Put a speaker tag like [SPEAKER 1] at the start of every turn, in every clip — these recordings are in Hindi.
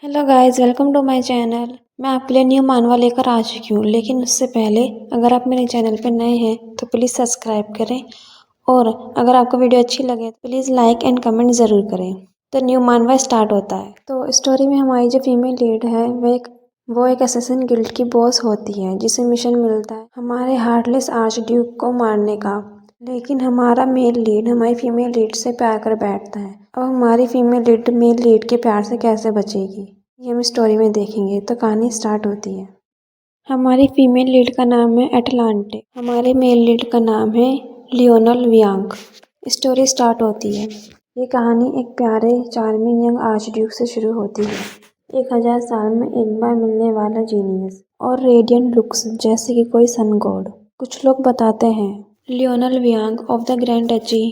[SPEAKER 1] Hello guys, welcome to my channel. मैं आपके लिए न्यू मानवा लेकर आ चुकी हूँ, लेकिन उससे पहले अगर आप मेरे चैनल पर नए हैं तो प्लीज़ सब्सक्राइब करें और अगर आपको वीडियो अच्छी लगे तो प्लीज़ लाइक एंड कमेंट ज़रूर करें। तो न्यू मानवा स्टार्ट होता है। तो स्टोरी में हमारी जो फीमेल लीड है वो एक असैसिन गिल्ड की बॉस होती है, जिसे मिशन मिलता है हमारे हार्टलेस आर्च ड्यूक को मारने का। लेकिन हमारा मेल लीड हमारी फीमेल लीड से प्यार कर बैठता है। अब हमारी फीमेल लीड मेल लीड के प्यार से कैसे बचेगी, ये हम स्टोरी में देखेंगे। तो कहानी स्टार्ट होती है। हमारी फीमेल लीड का नाम है एटलांटे। हमारे मेल लीड का नाम है लियोनल वियांग। स्टोरी स्टार्ट होती है। ये कहानी एक प्यारे चार्मिंग यंग आर्चड्यूक से शुरू होती है। 1000 साल में एक बार मिलने वाला जीनियस और रेडियंट लुक्स जैसे कि कोई सन गॉड। कुछ लोग बताते हैं लियोनल वियांग of the grand duchy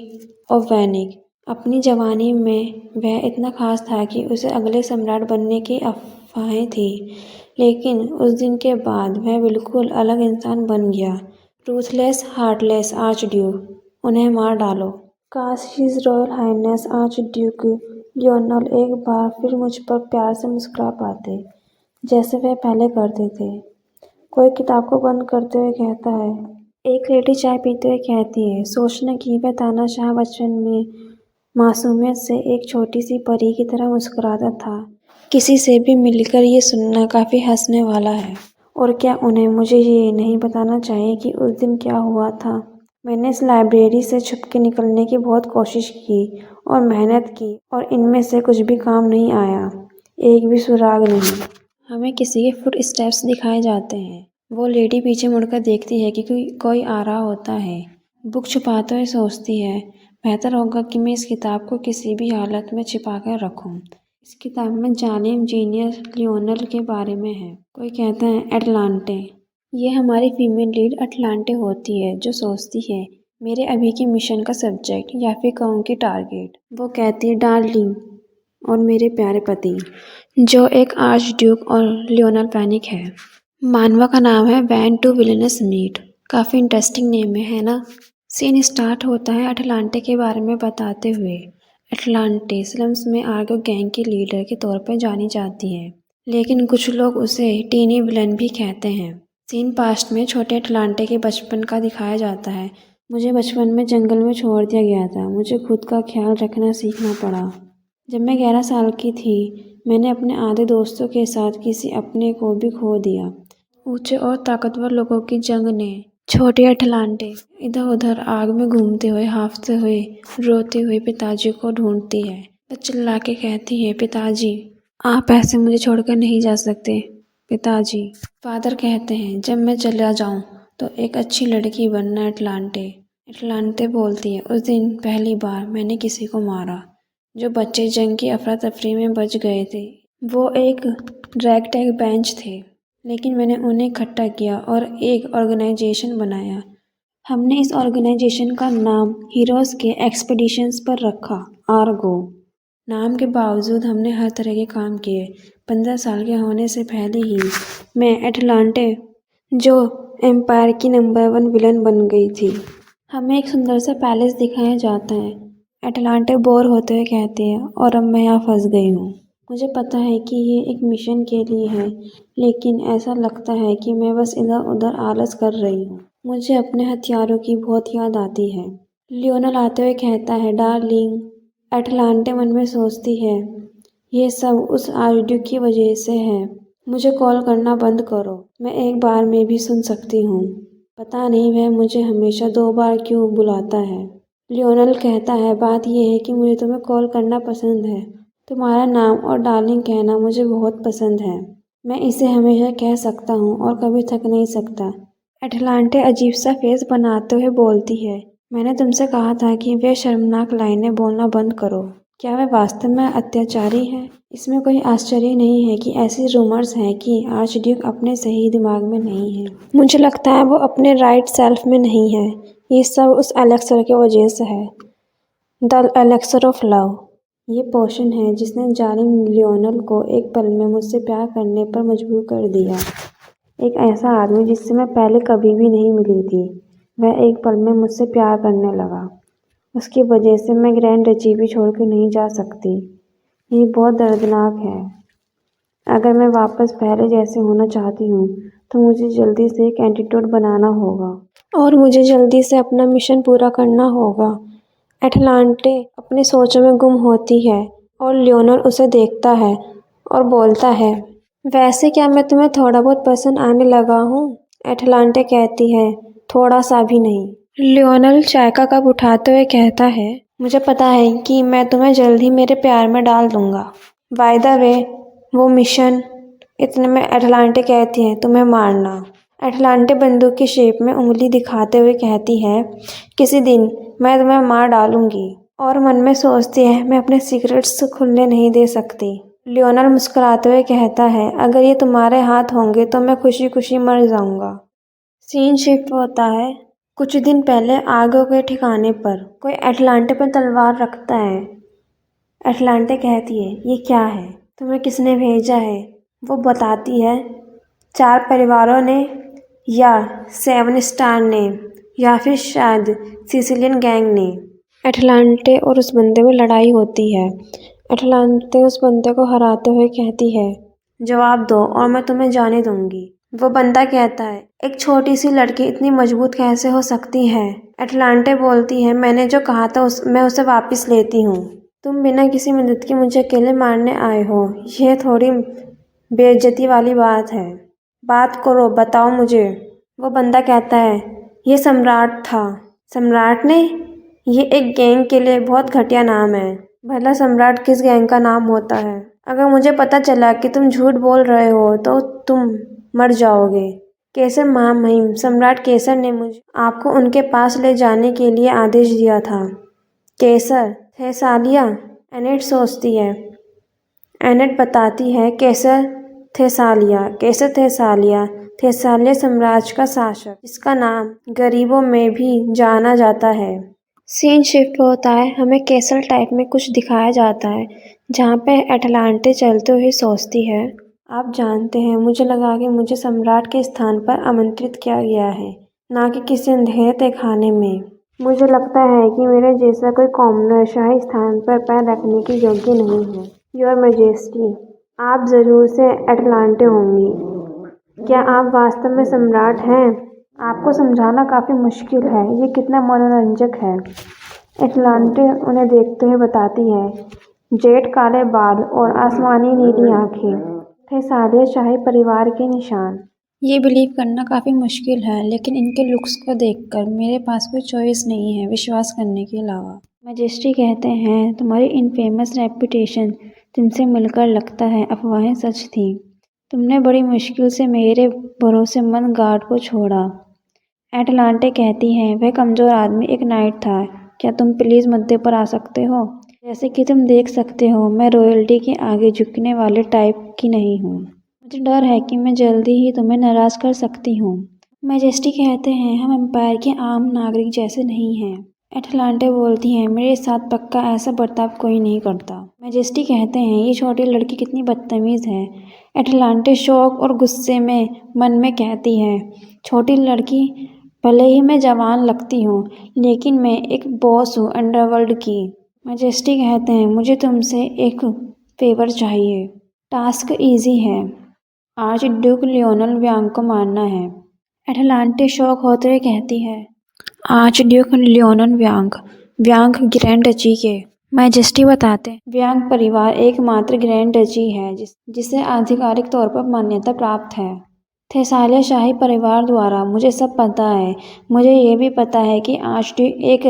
[SPEAKER 1] of वेनिक। अपनी जवानी में वह इतना खास था कि उसे अगले सम्राट बनने की अफवाहें थी, लेकिन उस दिन के बाद वह बिल्कुल अलग इंसान बन गया। रूथलेस हार्टलेस आर्च ड्यूक, उन्हें मार डालो। काश his royal highness archduke Lionel एक बार फिर मुझ पर प्यार से मुस्कुरा पाते, जैसे वह पहले करते थे। कोई किताब को बंद करते हुए कहता है, एक लेडी चाय पीते हुए कहती है, सोचना कि वह तानाशाह बचपन में मासूमियत से एक छोटी सी परी की तरह मुस्कुराता था। किसी से भी मिलकर ये सुनना काफ़ी हंसने वाला है। और क्या उन्हें मुझे ये नहीं बताना चाहिए कि उस दिन क्या हुआ था? मैंने इस लाइब्रेरी से छुप के निकलने की बहुत कोशिश की और मेहनत की, और इनमें से कुछ भी काम नहीं आया। एक भी सुराग नहीं। हमें किसी के फुट स्टेप्स दिखाए जाते हैं। वो लेडी पीछे मुड़कर देखती है कि कोई आ रहा होता है। बुक छुपाते हुए सोचती है, बेहतर होगा कि मैं इस किताब को किसी भी हालत में छिपा कर रखूं। इस किताब में जालिम जीनियस लियोनल के बारे में है। कोई कहता है एटलांटे। ये हमारी फीमेल लीड अटलांटे होती है, जो सोचती है मेरे अभी के मिशन का सब्जेक्ट या फिर कहूँ कि टारगेट। वो कहती है डार्लिंग और मेरे प्यारे पति, जो एक आर्च ड्यूक और लियोनल पैनिक है। मानवा का नाम है वैन टू विलेनस मीट। काफ़ी इंटरेस्टिंग नेम है ना। सीन स्टार्ट होता है अटलांटे के बारे में बताते हुए। अटलांटे स्लम्स में आर्गो गैंग की लीडर के तौर पर जानी जाती है, लेकिन कुछ लोग उसे टीनी विलन भी कहते हैं। सीन पास्ट में छोटे अटलांटे के बचपन का दिखाया जाता है। मुझे बचपन में जंगल में छोड़ दिया गया था। मुझे खुद का ख्याल रखना सीखना पड़ा। जब मैं 11 साल की थी, मैंने अपने आधे दोस्तों के साथ किसी अपने को भी खो दिया। ऊंचे और ताकतवर लोगों की जंग ने छोटे अटलांटे इधर उधर आग में घूमते हुए, हांफते हुए, रोते हुए पिताजी को ढूंढती है। वह चिल्ला के कहती है, पिताजी आप ऐसे मुझे छोड़कर नहीं जा सकते। पिताजी। फादर कहते हैं, जब मैं चला जाऊं तो एक अच्छी लड़की बनना अटलांटे। अटलांटे बोलती है, उस दिन पहली बार मैंने किसी को मारा। जो बच्चे जंग की अफरा तफरी में बच गए थे, वो एक रैगटैग बेंच थे, लेकिन मैंने उन्हें इकट्ठा किया और एक ऑर्गेनाइजेशन बनाया। हमने इस ऑर्गेनाइजेशन का नाम हीरोज़ के एक्सपीडिशंस पर रखा, आर्गो। नाम के बावजूद हमने हर तरह के काम किए। 15 साल के होने से पहले ही मैं एटलांटे, जो एम्पायर की नंबर 1 विलन बन गई थी। हमें एक सुंदर सा पैलेस दिखाया जाता है। एटलांटे बोर होते हुए कहती है, और अब मैं यहाँ फंस गई हूँ। मुझे पता है कि ये एक मिशन के लिए है, लेकिन ऐसा लगता है कि मैं बस इधर उधर आलस कर रही हूँ। मुझे अपने हथियारों की बहुत याद आती है। लियोनल आते हुए कहता है, डार्लिंग। एटलांटे मन में सोचती है, ये सब उस आर्चड्यूक की वजह से है। मुझे कॉल करना बंद करो। मैं एक बार में भी सुन सकती हूँ। पता नहीं वह मुझे हमेशा 2 बार क्यों बुलाता है। लियोनल कहता है, बात यह है कि मुझे तुम्हें कॉल करना पसंद है। तुम्हारा नाम और डार्लिंग कहना मुझे बहुत पसंद है। मैं इसे हमेशा कह सकता हूँ और कभी थक नहीं सकता। एटलांटे अजीब सा फेस बनाते हुए बोलती है, मैंने तुमसे कहा था कि वे शर्मनाक लाइनें बोलना बंद करो। क्या वे वास्तव में अत्याचारी है? इसमें कोई आश्चर्य नहीं है कि ऐसी रूमर्स हैं कि आर्चड्यूक अपने सही दिमाग में नहीं है। मुझे लगता है वो अपने राइट सेल्फ में नहीं है। ये सब उस एलेक्सर की वजह से है। The elixir of love. ये पोशन है जिसने जालिम लियोनल को एक पल में मुझसे प्यार करने पर मजबूर कर दिया। एक ऐसा आदमी जिससे मैं पहले कभी भी नहीं मिली थी, वह एक पल में मुझसे प्यार करने लगा। उसकी वजह से मैं ग्रैंड डची भी छोड़ कर नहीं जा सकती। ये बहुत दर्दनाक है। अगर मैं वापस पहले जैसे होना चाहती हूँ तो मुझे जल्दी से एक एंटीडोट बनाना होगा और मुझे जल्दी से अपना मिशन पूरा करना होगा। एटलांटे अपनी सोचों में गुम होती है और लियोनल उसे देखता है और बोलता है, वैसे क्या मैं तुम्हें थोड़ा बहुत पसंद आने लगा हूँ? एटलांटे कहती है, थोड़ा सा भी नहीं। लियोनल चाय का कप उठाते हुए कहता है, मुझे पता है कि मैं तुम्हें जल्द ही मेरे प्यार में डाल दूंगा। बाय द वे, वो मिशन। इतने में एटलांटे कहती है, तुम्हें मारना। एटलांटे बंदूक की शेप में उंगली दिखाते हुए कहती है, किसी दिन मैं तुम्हें मार डालूंगी। और मन में सोचती है, मैं अपने सीक्रेट्स खुलने नहीं दे सकती। लियोनल मुस्कुराते हुए कहता है, अगर ये तुम्हारे हाथ होंगे तो मैं खुशी खुशी मर जाऊंगा। सीन शिफ्ट होता है। कुछ दिन पहले आगो के ठिकाने पर कोई एटलांटे पर तलवार रखता है। एटलांटे कहती है, ये क्या है? तुम्हें किसने भेजा है? वो बताती है, 4 परिवारों ने, या 7 स्टार ने, या फिर शायद सिसिलियन गैंग ने। एटलांटे और उस बंदे में लड़ाई होती है। एटलांटे उस बंदे को हराते हुए कहती है, जवाब दो और मैं तुम्हें जाने दूंगी। वो बंदा कहता है, एक छोटी सी लड़की इतनी मजबूत कैसे हो सकती है? एटलांटे बोलती है, मैंने जो कहा था मैं उसे वापस लेती हूँ। तुम बिना किसी मदद के मुझे अकेले मारने आए हो। यह थोड़ी बेइज्जती वाली बात है। बात करो, बताओ मुझे। वो बंदा कहता है, ये सम्राट था। सम्राट ने? ये एक गैंग के लिए बहुत घटिया नाम है। भला सम्राट किस गैंग का नाम होता है? अगर मुझे पता चला कि तुम झूठ बोल रहे हो तो तुम मर जाओगे। केसर महामहिम सम्राट केसर ने मुझे आपको उनके पास ले जाने के लिए आदेश दिया था। केसर? थेसालिया? एनेट सोचती है। एनेट बताती है, केसर थेसालिया। केसर थेसालिया, थेसालिया साम्राज्य का शासक, जिसका नाम गरीबों में भी जाना जाता है। सीन शिफ्ट होता है। हमें कैसल टाइप में कुछ दिखाया जाता है जहाँ पे एटलांटे चलते हुए सोचती है, आप जानते हैं, मुझे लगा कि मुझे सम्राट के स्थान पर आमंत्रित किया गया है, ना कि किसी अंधेरे तहखाने में। मुझे लगता है कि मेरे जैसा कोई कॉमनर शाही स्थान पर पैर रखने के योग्य नहीं है। योर मैजेस्टी, आप जरूर से एटलांटे होंगी। क्या आप वास्तव में सम्राट हैं? आपको समझाना काफ़ी मुश्किल है, ये कितना मनोरंजक है। एटलांटे उन्हें देखते हुए बताती है, जेट काले बाल और आसमानी नीली आंखें थे सारे शाही परिवार के निशान। ये बिलीव करना काफ़ी मुश्किल है, लेकिन इनके लुक्स को देखकर मेरे पास कोई चॉइस नहीं है विश्वास करने के अलावा। मैजेस्टी कहते हैं, तुम्हारी इनफेमस रेपुटेशन तुमसे मिलकर लगता है अफवाहें सच थी। तुमने बड़ी मुश्किल से मेरे भरोसेमंद गार्ड को छोड़ा। एटलांटे कहती हैं, वह कमज़ोर आदमी एक नाइट था। क्या तुम प्लीज़ मुद्दे पर आ सकते हो? जैसे कि तुम देख सकते हो, मैं रॉयल्टी के आगे झुकने वाले टाइप की नहीं हूँ। मुझे डर है कि मैं जल्दी ही तुम्हें नाराज़ कर सकती हूँ। मैजेस्टी कहते हैं, हम एम्पायर के आम नागरिक जैसे नहीं हैं। एटलांटे बोलती हैं, मेरे साथ पक्का ऐसा बर्ताव कोई नहीं करता। मैजेस्टी कहते हैं, ये छोटी लड़की कितनी बदतमीज़ है। एटलांटे शौक और गुस्से में मन में कहती है, छोटी लड़की? भले ही मैं जवान लगती हूँ, लेकिन मैं एक बॉस हूँ अंडरवर्ल्ड की। मैजेस्टी कहते हैं, मुझे तुमसे एक फेवर चाहिए। टास्क इजी है, आर्च ड्यूक लियोनल व्यांग को मारना है। एटलांटे शौक होते हुए कहती है, आर्च ड्यूक लियोनल व्यांग, व्यांग ग्रैंड डची के। मैजेस्टी बताते हैं, व्यांग परिवार एकमात्र ग्रैंड डची है जिसे आधिकारिक तौर पर मान्यता प्राप्त है थेसालिया शाही परिवार द्वारा। मुझे सब पता है। मुझे ये भी पता है कि आर्चड्यूक एक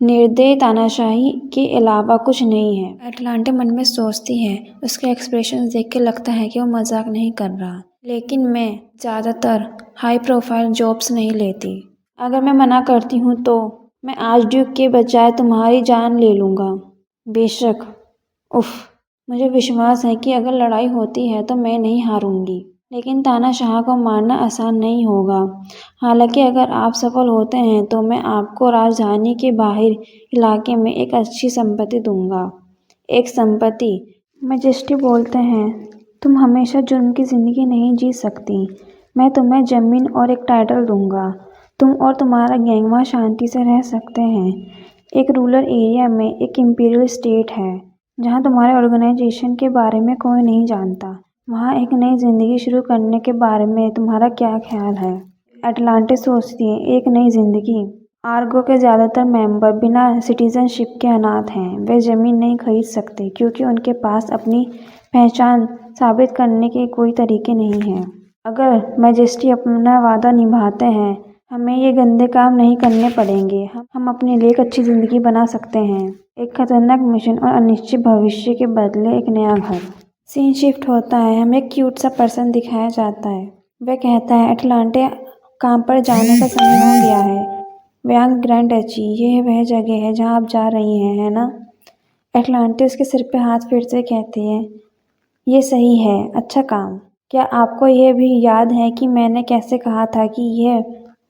[SPEAKER 1] निर्दयी तानाशाही के अलावा कुछ नहीं है। एटलांटे मन में सोचती है, उसके एक्सप्रेशन देख के लगता है कि वो मजाक नहीं कर रहा, लेकिन मैं ज़्यादातर हाई प्रोफाइल जॉब्स नहीं लेती। अगर मैं मना करती हूँ तो मैं आर्चड्यूक के बजाय तुम्हारी जान ले लूँगा। बेशक। उफ, मुझे विश्वास है कि अगर लड़ाई होती है तो मैं नहीं हारूंगी, लेकिन तानाशाह को मारना आसान नहीं होगा। हालांकि अगर आप सफल होते हैं तो मैं आपको राजधानी के बाहर इलाके में एक अच्छी संपत्ति दूंगा। एक संपत्ति? मैजेस्टी बोलते हैं, तुम हमेशा जुर्म की ज़िंदगी नहीं जी सकती। मैं तुम्हें ज़मीन और एक टाइटल दूंगा। तुम और तुम्हारा गैंग वहाँ शांति से रह सकते हैं। एक रूरल एरिया में एक इम्पीरियल स्टेट है जहाँ तुम्हारे ऑर्गेनाइजेशन के बारे में कोई नहीं जानता। वहाँ एक नई जिंदगी शुरू करने के बारे में तुम्हारा क्या ख्याल है? एटलांटिस सोचती है, एक नई जिंदगी। आर्गो के ज़्यादातर मेंबर बिना सिटीजनशिप के अनाथ हैं। वे ज़मीन नहीं खरीद सकते क्योंकि उनके पास अपनी पहचान साबित करने के कोई तरीके नहीं हैं। अगर मैजेस्टी अपना वादा निभाते हैं, हमें ये गंदे काम नहीं करने पड़ेंगे। हम अपने लिए एक अच्छी ज़िंदगी बना सकते हैं। एक खतरनाक मिशन और अनिश्चित भविष्य के बदले एक नया घर। सीन शिफ्ट होता है, हमें एक क्यूट सा पर्सन दिखाया जाता है। वह कहता है, एटलांटे काम पर जाने का समय हो गया है। व्यांग ग्रैंड डची, ये वह जगह है जहाँ आप जा रही हैं, है ना? एटलांटे उसके सिर पे हाथ फेरते कहती है, ये सही है, अच्छा काम। क्या आपको यह भी याद है कि मैंने कैसे कहा था कि यह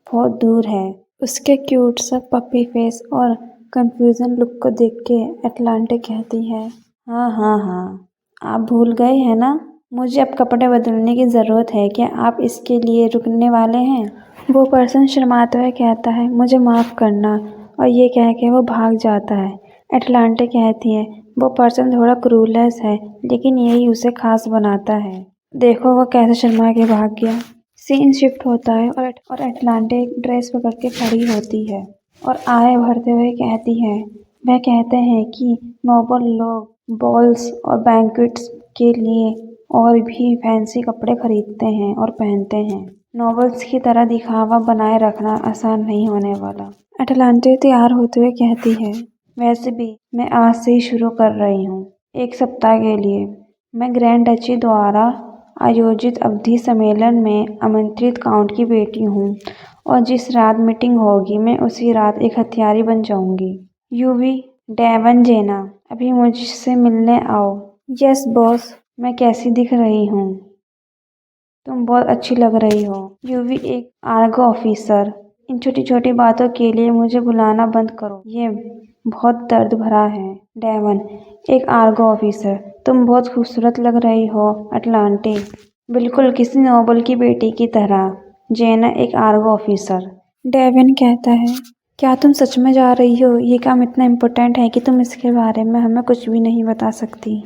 [SPEAKER 1] बहुत दूर है? उसके क्यूट सा पपी फेस और कंफ्यूजन लुक को देख के एटलांटे कहती है, हाँ हाँ हाँ, आप भूल गए हैं ना? मुझे अब कपड़े बदलने की ज़रूरत है, क्या आप इसके लिए रुकने वाले हैं? वो पर्सन शर्माते हुए कहता है, मुझे माफ़ करना, और ये कह के वो भाग जाता है। एटलांटे कहती है, वो पर्सन थोड़ा क्रूलेस है, लेकिन यही उसे खास बनाता है। देखो वो कैसे शर्मा के भाग गया। सीन शिफ्ट होता है और एटलांटे एक ड्रेस पकड़ के खड़ी होती है और आए भरते हुए कहती है, वह कहते हैं कि नोबल लोग बॉल्स और बैंक्वेट्स के लिए और भी फैंसी कपड़े खरीदते हैं और पहनते हैं। नॉवेल्स की तरह दिखावा बनाए रखना आसान नहीं होने वाला। एटलांटे तैयार होते हुए कहती है, वैसे भी मैं आज से ही शुरू कर रही हूँ, एक सप्ताह के लिए। मैं ग्रैंड डची द्वारा आयोजित अवधि सम्मेलन में आमंत्रित काउंट की बेटी हूँ और जिस रात मीटिंग होगी मैं उसी रात एक हथियारी बन जाऊंगी। यूवी, डेवन, जेना, अभी मुझसे मिलने आओ। यस बॉस, मैं कैसी दिख रही हूँ? तुम बहुत अच्छी लग रही हो। यूवी, एक आर्गो ऑफिसर। इन छोटी छोटी बातों के लिए मुझे बुलाना बंद करो, ये बहुत दर्द भरा है। डेवन, एक आर्गो ऑफिसर, तुम बहुत खूबसूरत लग रही हो। अटलांटे, बिल्कुल किसी नोबल की बेटी की तरह। जेना, एक आर्गो ऑफिसर। डेवन कहता है, क्या तुम सच में जा रही हो? ये काम इतना इम्पोर्टेंट है कि तुम इसके बारे में हमें कुछ भी नहीं बता सकती।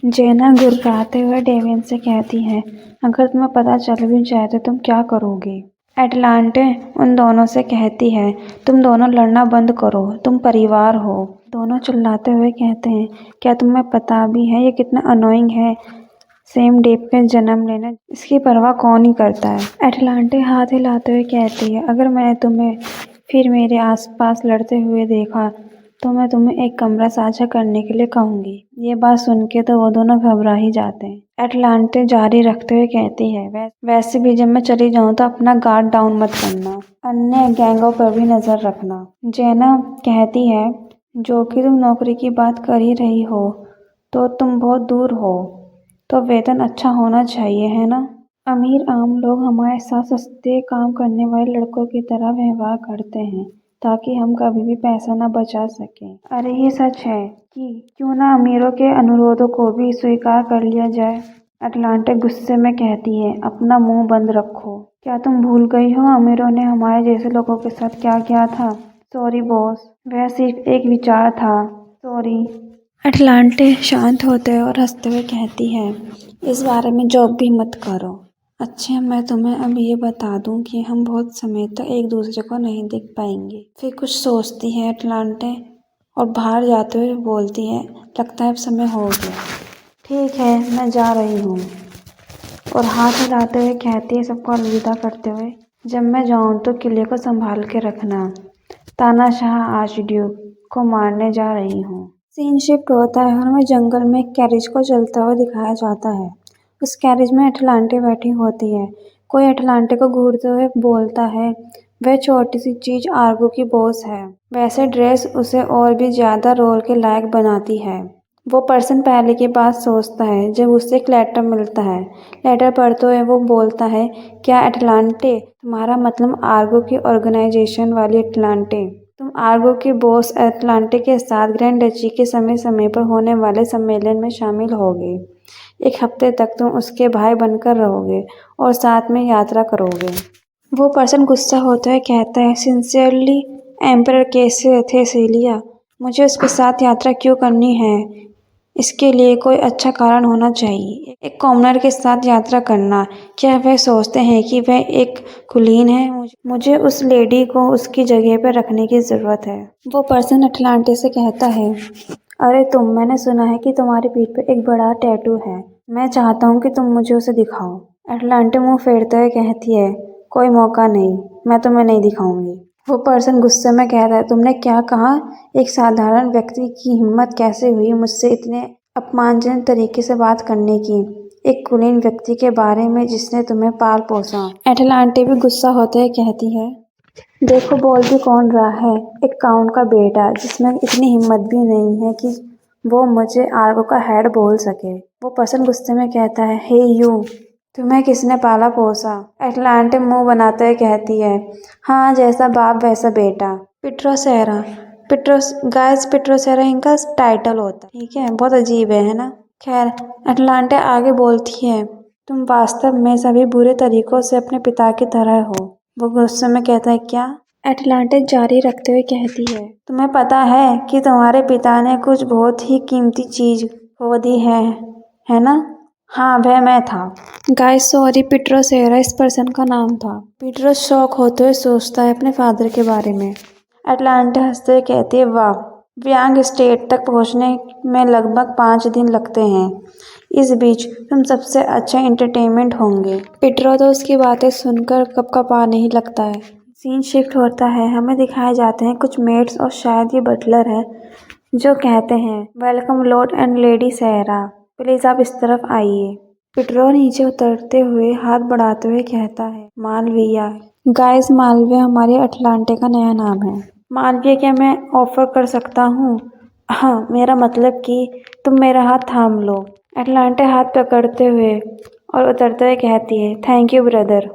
[SPEAKER 1] जेना गुर्राते हुए डेविन से कहती है, अगर तुम्हें पता चल भी जाए तो तुम क्या करोगे? एटलांटे उन दोनों से कहती है, तुम दोनों लड़ना बंद करो, तुम परिवार हो। दोनों चिल्लाते हुए कहते हैं, क्या तुम्हें पता भी है ये कितना अनोइंग है? सेम डे पे जन्म लेना, इसकी परवाह कौन ही करता है? एटलांटे हाथ हिलाते हुए कहती है, अगर मैंने तुम्हें फिर मेरे आसपास लड़ते हुए देखा तो मैं तुम्हें एक कमरा साझा करने के लिए कहूंगी। ये बात सुन के तो वो दोनों घबरा ही जाते हैं। एटलांटे जारी रखते हुए कहती है, वैसे भी जब मैं चली जाऊं तो अपना गार्ड डाउन मत करना, अन्य गैंगों पर भी नजर रखना। जेना कहती है, जो कि तुम नौकरी की बात कर ही रही हो तो तुम बहुत दूर हो, तो वेतन अच्छा होना चाहिए, है ना? अमीर आम लोग हमारे साथ सस्ते काम करने वाले लड़कों की तरह व्यवहार करते हैं ताकि हम कभी भी पैसा न बचा सकें। अरे ये सच है कि क्यों ना अमीरों के अनुरोधों को भी स्वीकार कर लिया जाए। अटलांटे गुस्से में कहती है, अपना मुंह बंद रखो। क्या तुम भूल गई हो अमीरों ने हमारे जैसे लोगों के साथ क्या किया था? सॉरी बॉस, वह सिर्फ एक विचार था। सॉरी। अटलांटे शांत होते और हंसते हुए कहती है, इस बारे में जोक भी मत करो। अच्छा, मैं तुम्हें अब ये बता दूं कि हम बहुत समय तक एक दूसरे को नहीं देख पाएंगे। फिर कुछ सोचती है एटलांटे और बाहर जाते हुए बोलती है, लगता है अब समय हो गया। ठीक है, मैं जा रही हूँ, और हाथ हिलाते हुए कहती है सबको अलविदा करते हुए, जब मैं जाऊँ तो किले को संभाल के रखना। तानाशाह आर्चड्यूक को मारने जा रही हूँ। सीन शिफ्ट होता है और हमें जंगल में एक कैरिज को चलता हुआ दिखाया जाता है। उस कैरिज में एटलांटे बैठी होती है। कोई एटलांटे को घूरते हुए बोलता है, वह छोटी सी चीज आर्गो की बॉस है। वैसे ड्रेस उसे और भी ज्यादा रोल के लायक बनाती है। वो पर्सन पहले की बात सोचता है जब उसे एक लेटर मिलता है। लेटर पढ़ते हुए वो बोलता है, क्या एटलांटे, तुम्हारा मतलब आर्गो की ऑर्गेनाइजेशन वाली एटलांटे? तुम आर्गो के बॉस एटलांटे के साथ ग्रैंड डची के समय समय पर होने वाले सम्मेलन में शामिल होगे। एक हफ्ते तक तुम उसके भाई बनकर रहोगे और साथ में यात्रा करोगे। वो पर्सन गुस्सा होते हुए कहता है, सिंसियरली एम्परर कैसे थे सेलिया, मुझे उसके साथ यात्रा क्यों करनी है? इसके लिए कोई अच्छा कारण होना चाहिए। एक कॉमनर के साथ यात्रा करना, क्या वह सोचते हैं कि वह एक कुलीन है? मुझे उस लेडी को उसकी जगह पर रखने की ज़रूरत है। वो पर्सन अटलांटे से कहता है, अरे मैंने सुना है कि तुम्हारी पीठ पर एक बड़ा टैटू है। मैं चाहता हूँ कि तुम मुझे उसे दिखाओ। अटलांटे मुंह फेरते हुए कहती है, कोई मौका नहीं, मैं तुम्हें नहीं दिखाऊंगी। वो पर्सन गुस्से में कहता है, तुमने क्या कहा? एक साधारण व्यक्ति की हिम्मत कैसे हुई मुझसे इतने अपमानजनक तरीके से बात करने की, एक कुलीन व्यक्ति के बारे में जिसने तुम्हें पाल पोसा। एटलांटे भी गुस्सा होते हुए कहती है, देखो बोल भी कौन रहा है, एक काउंट का बेटा जिसमें इतनी हिम्मत भी नहीं है कि वो मुझे आर्गो का हेड बोल सके। वो पर्सन गुस्से में कहता है, हे यू, तुम्हें किसने पाला पोसा? एटलांटे मुंह बनाते हुए कहती है, हाँ, जैसा बाप वैसा बेटा, पिट्रोसेरा। पिट्रोसेरा इनका टाइटल होता है, ठीक है, बहुत अजीब है ना। खैर, एटलांटे आगे बोलती है, तुम वास्तव में सभी बुरे तरीकों से अपने पिता की तरह हो। वो गुस्से में कहता है, क्या? एटलांटे जारी रखते हुए कहती है, तुम्हें पता है कि तुम्हारे पिता ने कुछ बहुत ही कीमती चीज खो दी है ना? हाँ, वह मैं था। गाइस सॉरी, पिट्रोसेरा इस पर्सन का नाम था। पीटरोस शौक होते हुए सोचता है अपने फादर के बारे में। एटलांटे हंसते हुए कहती है, वाह, व्यांग स्टेट तक पहुंचने में लगभग 5 दिन लगते हैं। इस बीच तुम सबसे अच्छा एंटरटेनमेंट होंगे। पिटरो तो उसकी बातें सुनकर कपकपा नहीं लगता है। सीन शिफ्ट होता है, हमें दिखाए जाते हैं कुछ मेड्स और शायद ये बटलर है जो कहते हैं, वेलकम लॉर्ड एंड लेडी सहरा, प्लीज आप इस तरफ आइए। पिटरो नीचे उतरते हुए हाथ बढ़ाते हुए कहता है, मालविया। गाइस, मालविया हमारे अटलांटे का नया नाम है। मालविया, क्या मैं ऑफर कर सकता हूँ? हाँ, मेरा मतलब कि तुम मेरा हाथ थाम लो। एटलांटे हाथ पकड़ते हुए और उतरते हुए कहती है, थैंक यू ब्रदर।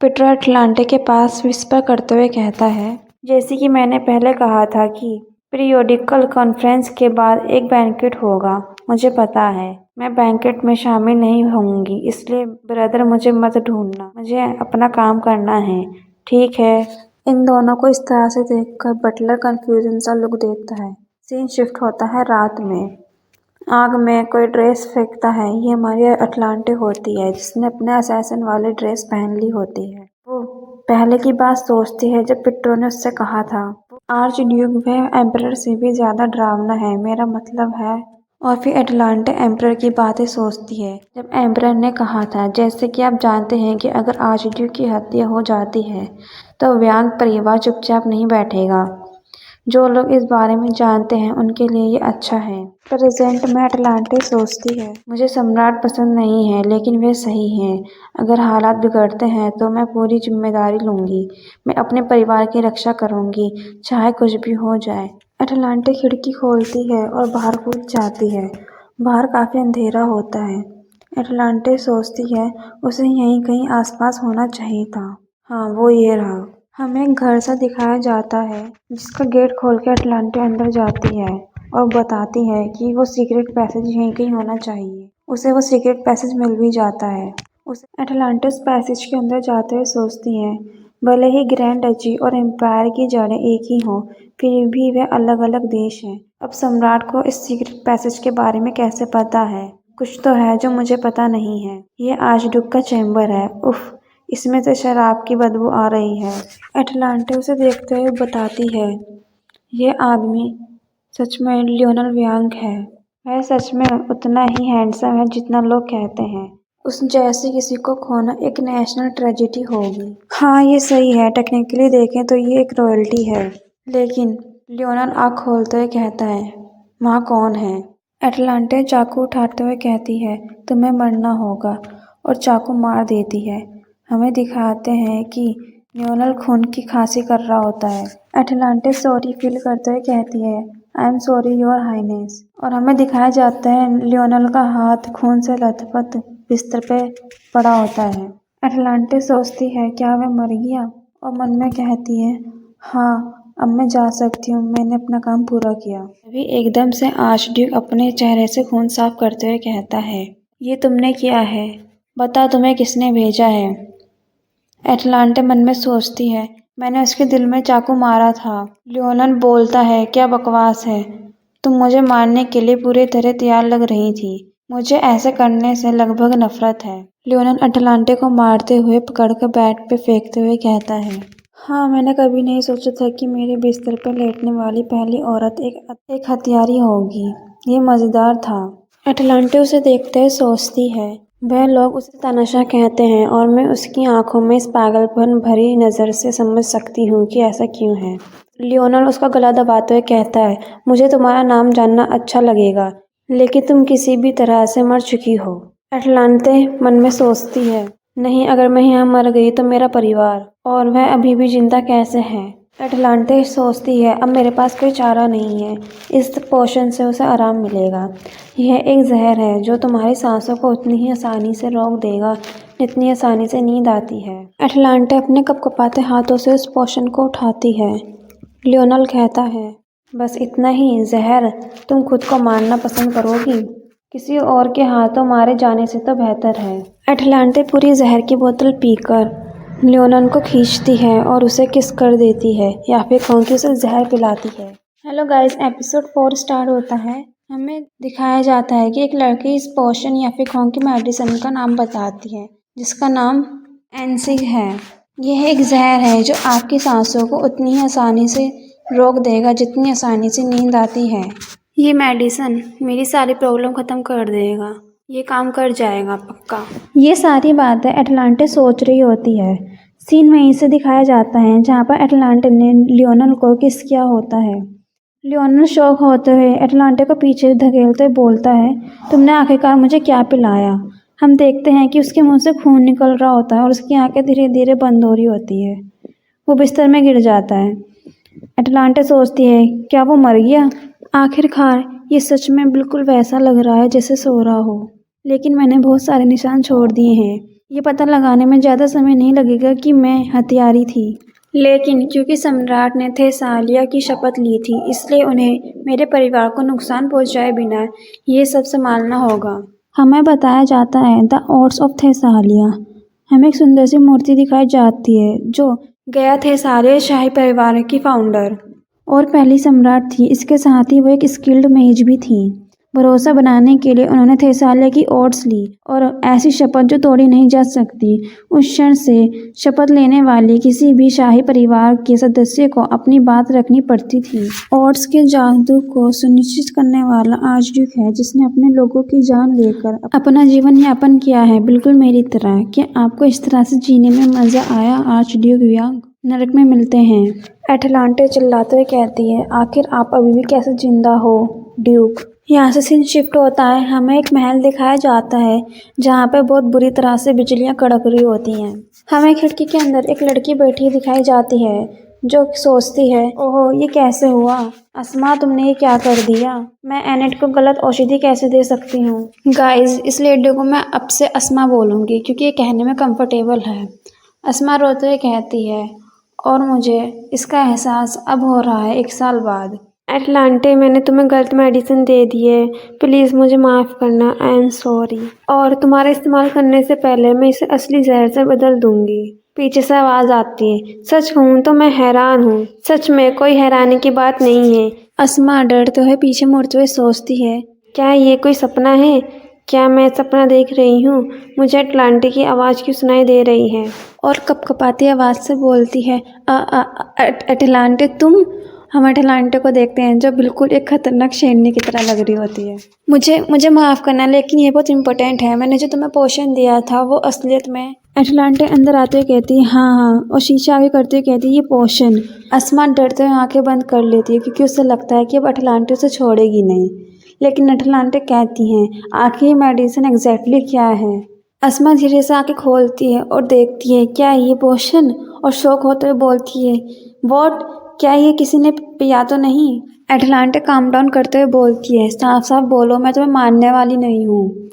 [SPEAKER 1] पिटरो एटलांटे के पास विस्पर करते हुए कहता है, जैसे कि मैंने पहले कहा था कि पीरियोडिकल कॉन्फ्रेंस के बाद एक बैंकेट होगा, मुझे पता है मैं बैंकेट में शामिल नहीं होंगी, इसलिए ब्रदर मुझे मत ढूंढना, मुझे अपना काम करना है, ठीक है? इन दोनों को इस तरह से देखकर बटलर कंफ्यूजन सा लुक देता है। सीन शिफ्ट होता है रात में। आग में कोई ड्रेस फेंकता है, ये हमारी अटलांटे होती है जिसने अपने असैसिन वाली ड्रेस पहन ली होती है। वो पहले की बात सोचती है जब पिट्रो ने उससे कहा था, आर्च ड्यूक वह एम्परर से भी ज्यादा डरावना है, मेरा मतलब है। और फिर एटलांटे एम्परर की बातें सोचती है जब एम्परर ने कहा था, जैसे कि आप जानते हैं कि अगर आर्च ड्यूक की हत्या हो जाती है तो व्यांग परिवार चुपचाप नहीं बैठेगा। जो लोग इस बारे में जानते हैं उनके लिए ये अच्छा है। प्रेजेंट में अटलांटे सोचती है, मुझे सम्राट पसंद नहीं है लेकिन वे सही हैं। अगर हालात बिगड़ते हैं तो मैं पूरी जिम्मेदारी लूंगी। मैं अपने परिवार की रक्षा करूंगी, चाहे कुछ भी हो जाए। अटलांटे खिड़की खोलती है और बाहर कूद जाती है। बाहर काफी अंधेरा होता है। अटलांटे सोचती है, उसे यहीं कहीं आसपास होना चाहिए था। हाँ, वो ये रहा। हमें एक घर सा दिखाया जाता है जिसका गेट खोल के अटलांटे अंदर जाती है और बताती है कि वो सीक्रेट पैसेज यहीं कहीं होना चाहिए। उसे वो सीक्रेट पैसेज मिल भी जाता है। उसे अटलांटे उस पैसेज के अंदर जाते हुए सोचती है, भले ही ग्रैंड डची और एम्पायर की जड़ें एक ही हों, फिर भी वे अलग अलग देश हैं। अब सम्राट को इस सीक्रेट पैसेज के बारे में कैसे पता है? कुछ तो है जो मुझे पता नहीं है। ये आर्चड्यूक का चैम्बर है। उफ, इसमें से शराब की बदबू आ रही है। एटलांटे उसे देखते हुए बताती है, ये आदमी सच में लियोनल व्यांग है। वह सच में उतना ही हैंडसम है जितना लोग कहते हैं। उस जैसे किसी को खोना एक नेशनल ट्रेजेडी होगी। हाँ, ये सही है, टेक्निकली देखें तो ये एक रॉयल्टी है। लेकिन लियोनल आँख खोलते हुए कहता है, वहाँ कौन है? एटलांटे चाकू उठाते हुए कहती है, तुम्हें मरना होगा, और चाकू मार देती है। हमें दिखाते हैं कि लियोनल खून की खांसी कर रहा होता है। एटलांटे सॉरी फील करते हुए कहती है, I am sorry your highness. और हमें दिखाया जाता है लियोनल का हाथ खून से लथपथ बिस्तर पे पड़ा होता है। एटलांटे सोचती है, क्या वह मर गया? और मन में कहती है, हाँ, अब मैं जा सकती हूँ, मैंने अपना काम पूरा किया। अभी एकदम से आर्चड्यूक अपने चेहरे से खून साफ करते हुए कहता है, ये तुमने किया है? बता, तुम्हें किसने भेजा है? एटलांटे मन में सोचती है, मैंने उसके दिल में चाकू मारा था। लियोनल बोलता है, क्या बकवास है, तुम मुझे मारने के लिए पूरी तरह तैयार लग रही थी। मुझे ऐसे करने से लगभग नफरत है। लियोनल अटलांटे को मारते हुए पकड़कर बेड पे फेंकते हुए कहता है, हाँ, मैंने कभी नहीं सोचा था कि मेरे बिस्तर पर लेटने वाली पहली औरत एक हत्यारी होगी। ये मजेदार था। अटलांटे उसे देखते हुए सोचती है, वह लोग उसे तानाशाह कहते हैं और मैं उसकी आंखों में इस पागलपन भरी नज़र से समझ सकती हूँ कि ऐसा क्यों है। लियोनल उसका गला दबाते हुए कहता है, मुझे तुम्हारा नाम जानना अच्छा लगेगा, लेकिन तुम किसी भी तरह से मर चुकी हो। अटलांटे मन में सोचती है, नहीं, अगर मैं यहाँ मर गई तो मेरा परिवार और वह अभी भी जिंदा कैसे है। अटलांटे सोचती है, अब मेरे पास कोई चारा नहीं है। इस पोशन से उसे आराम मिलेगा। यह एक जहर है जो तुम्हारी सांसों को उतनी ही आसानी से रोक देगा जितनी आसानी से नींद आती है। अटलांटे अपने कपकपाते हाथों से उस पोशन को उठाती है। लियोनल कहता है, बस इतना ही जहर? तुम खुद को मारना पसंद करोगी? किसी और के हाथों मारे जाने से तो बेहतर है। अटलांटे पूरी जहर की बोतल पीकर लियोनल को खींचती है और उसे किस कर देती है या फिर खोंकी उसे जहर पिलाती है। हेलो गाइस, एपिसोड 4 स्टार्ट होता है। हमें दिखाया जाता है कि एक लड़की इस पोशन या फिर खोंकी मेडिसिन का नाम बताती है जिसका नाम एनसिग है। यह एक जहर है जो आपकी सांसों को उतनी ही आसानी से रोक देगा जितनी आसानी से नींद आती है। ये मेडिसिन मेरी सारी प्रॉब्लम ख़त्म कर देगा। ये काम कर जाएगा पक्का। ये सारी बातें अटलांटे सोच रही होती है। सीन वहीं से दिखाया जाता है जहाँ पर अटलांटे ने लियोनल को किस किया होता है। लियोनल शौक होते हुए अटलांटे को पीछे धकेलते हुए बोलता है, तुमने आखिरकार मुझे क्या पिलाया? हम देखते हैं कि उसके मुंह से खून निकल रहा होता है और उसकी आंखें धीरे धीरे बंद हो रही होती है। वो बिस्तर में गिर जाता है। अटलांटे सोचती है, क्या वो मर गया? आखिरकार ये सच में बिल्कुल वैसा लग रहा है जैसे सो रहा हो, लेकिन मैंने बहुत सारे निशान छोड़ दिए हैं। ये पता लगाने में ज़्यादा समय नहीं लगेगा कि मैं हत्यारी थी, लेकिन क्योंकि सम्राट ने थेसालिया की शपथ ली थी, इसलिए उन्हें मेरे परिवार को नुकसान पहुंचाए बिना ये सब संभालना होगा। हमें बताया जाता है द ऑर्ड्स ऑफ थेसालिया। हमें एक सुंदर सी मूर्ति दिखाई जाती है जो गया थेसालिया शाही परिवार की फाउंडर और पहली सम्राट थी। इसके साथ ही वो एक स्किल्ड मेज भी थी। भरोसा बनाने के लिए उन्होंने थेसालिया की ओट्स ली और ऐसी शपथ जो तोड़ी नहीं जा सकती। उस क्षण से शपथ लेने वाले किसी भी शाही परिवार के सदस्य को अपनी बात रखनी पड़ती थी। ओट्स के जादू को सुनिश्चित करने वाला आर्चड्यूक है जिसने अपने लोगों की जान लेकर अपना जीवन यापन किया है, बिल्कुल मेरी तरह। क्या आपको इस तरह से जीने में मजा आया आर्चड्यूक यांग? नरक में मिलते हैं। अटलांटे चिल्लाते हुए कहती है, आखिर आप अभी भी कैसे जिंदा हो ड्यूक? यहाँ से सीन शिफ्ट होता है। हमें एक महल दिखाया जाता है जहाँ पे बहुत बुरी तरह से बिजलियाँ कड़क रही होती हैं। हमें खिड़की के अंदर एक लड़की बैठी दिखाई जाती है जो सोचती है, ओहो, ये कैसे हुआ? अस्मा, तुमने ये क्या कर दिया? मैं एनेट को गलत औषधि कैसे दे सकती हूँ? गाइस, इस लेडी को मैं अब से अस्मा बोलूँगी क्योंकि ये कहने में कंफर्टेबल है। अस्मा रोते हुए कहती है, और मुझे इसका एहसास अब हो रहा है 1 साल बाद। अटलांटे, मैंने तुम्हें गलत मेडिसिन दे दी है, प्लीज़ मुझे माफ़ करना, आई एम सॉरी। और तुम्हारा इस्तेमाल करने से पहले मैं इसे असली जहर से बदल दूंगी। पीछे से आवाज़ आती है, सच कहूँ तो मैं हैरान हूँ। सच में कोई हैरानी की बात नहीं है। अस्मा डरते हुए पीछे मुड़ते हुए सोचती है, क्या ये कोई सपना है? क्या मैं सपना देख रही हूँ? मुझे अटलांटे की आवाज़ क्यों सुनाई दे रही है? और कपकपाती आवाज़ से बोलती है, अटलांटे तुम? हम अटलांटे को देखते हैं जो बिल्कुल एक खतरनाक शेरनी की तरह लग रही होती है। मुझे माफ़ करना, लेकिन ये बहुत इंपॉर्टेंट है। मैंने जो तुम्हें पोशन दिया था वो असलियत में। अटलांटे अंदर आते हुए कहती है, हाँ, और शीशा आगे करते हुए कहती है, ये पोशन। अस्मा डरते हुए आंखें बंद कर लेती है क्योंकि उसे लगता है कि अब अटलांटे उसे छोड़ेगी नहीं। लेकिन अटलांटे कहती हैं, आखिर मेडिसिन एग्जैक्टली क्या है? अस्मा धीरे से आंखें खोलती है और देखती है, क्या ये पोशन? और शौक होते हुए बोलती है, वॉट? क्या ये किसी ने पिया तो नहीं? अटलांटे काम डाउन करते हुए बोलती है, साफ साफ बोलो, मैं तुम्हें मारने वाली नहीं हूँ।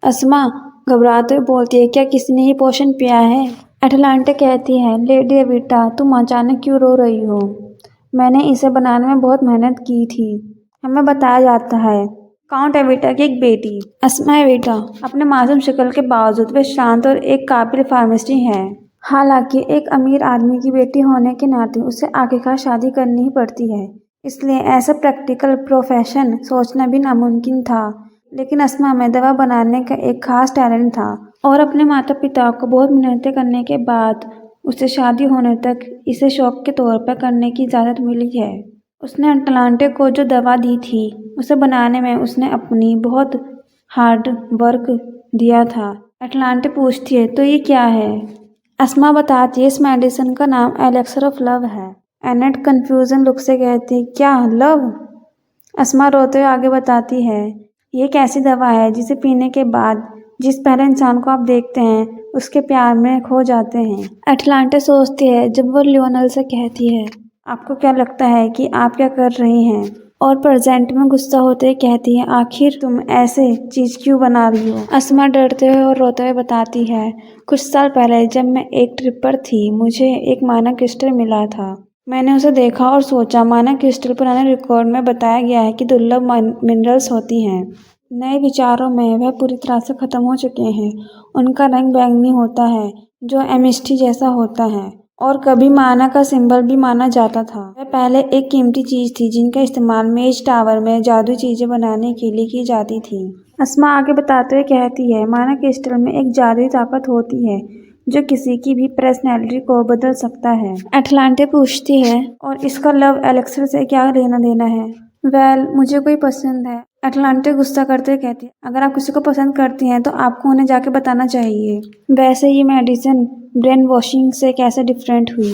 [SPEAKER 1] अस्मा घबराते हुए बोलती है, क्या किसी ने ये पोशन पिया है? अटलांटे कहती है, लेडी एविटा, तुम अचानक क्यों रो रही हो? मैंने इसे बनाने में बहुत मेहनत की थी। हमें बताया जाता है काउंट एविटा की एक बेटी अस्मा एविटा अपने मासूम शक्ल के बावजूद वे शांत और एक काबिल फार्मासिस्ट है। हालांकि एक अमीर आदमी की बेटी होने के नाते उसे आखिरकार शादी करनी ही पड़ती है। इसलिए ऐसा प्रैक्टिकल प्रोफेशन सोचना भी नामुमकिन था। लेकिन अस्मा में दवा बनाने का एक खास टैलेंट था और अपने माता पिता को बहुत मेहनत करने के बाद उसे शादी होने तक इसे शौक के तौर पर करने की इजाज़त मिली है। उसने अटलांटे को जो दवा दी थी उसे बनाने में उसने अपनी बहुत हार्ड वर्क दिया था। अटलांटे पूछती है, तो ये क्या है? अस्मा बताती है, इस मेडिसिन का नाम एलेक्सर ऑफ लव है। एनेट कंफ्यूजन लुक से कहती है, क्या लव? अस्मा रोते हुए आगे बताती है, ये एक ऐसी दवा है जिसे पीने के बाद जिस पहले इंसान को आप देखते हैं उसके प्यार में खो जाते हैं। अटलांटे सोचती है जब वो लियोनल से कहती है, आपको क्या लगता है कि आप क्या कर रही हैं? और प्रेजेंट में गुस्सा होते हुए कहती है, आखिर तुम ऐसे चीज़ क्यों बना रही हो? अस्मा डरते हुए और रोते हुए बताती है, कुछ साल पहले जब मैं एक ट्रिप पर थी मुझे एक माना क्रिस्टल मिला था। मैंने उसे देखा और सोचा माना क्रिस्टल पुराने रिकॉर्ड में बताया गया है कि दुर्लभ मिनरल्स होती हैं। नए विचारों में वह पूरी तरह से ख़त्म हो चुके हैं। उनका रंग बैंगनी होता है जो एमिस्टी जैसा होता है और कभी माना का सिंबल भी माना जाता था। वह पहले एक कीमती चीज़ थी जिनका इस्तेमाल मेज टावर में जादुई चीज़ें बनाने के लिए की जाती थी। अस्मा आगे बताते हुए कहती है, माना क्रिस्टल में एक जादुई ताकत होती है जो किसी की भी पर्सनैलिटी को बदल सकता है। अटलांटे पूछती है, और इसका लव एलेक्सर से क्या लेना देना है? मुझे कोई पसंद है। अटलांटे गुस्सा करते हुए कहती है, अगर आप किसी को पसंद करती हैं तो आपको उन्हें जाके बताना चाहिए। वैसे ये मेडिसिन ब्रेन वॉशिंग से कैसे डिफरेंट हुई?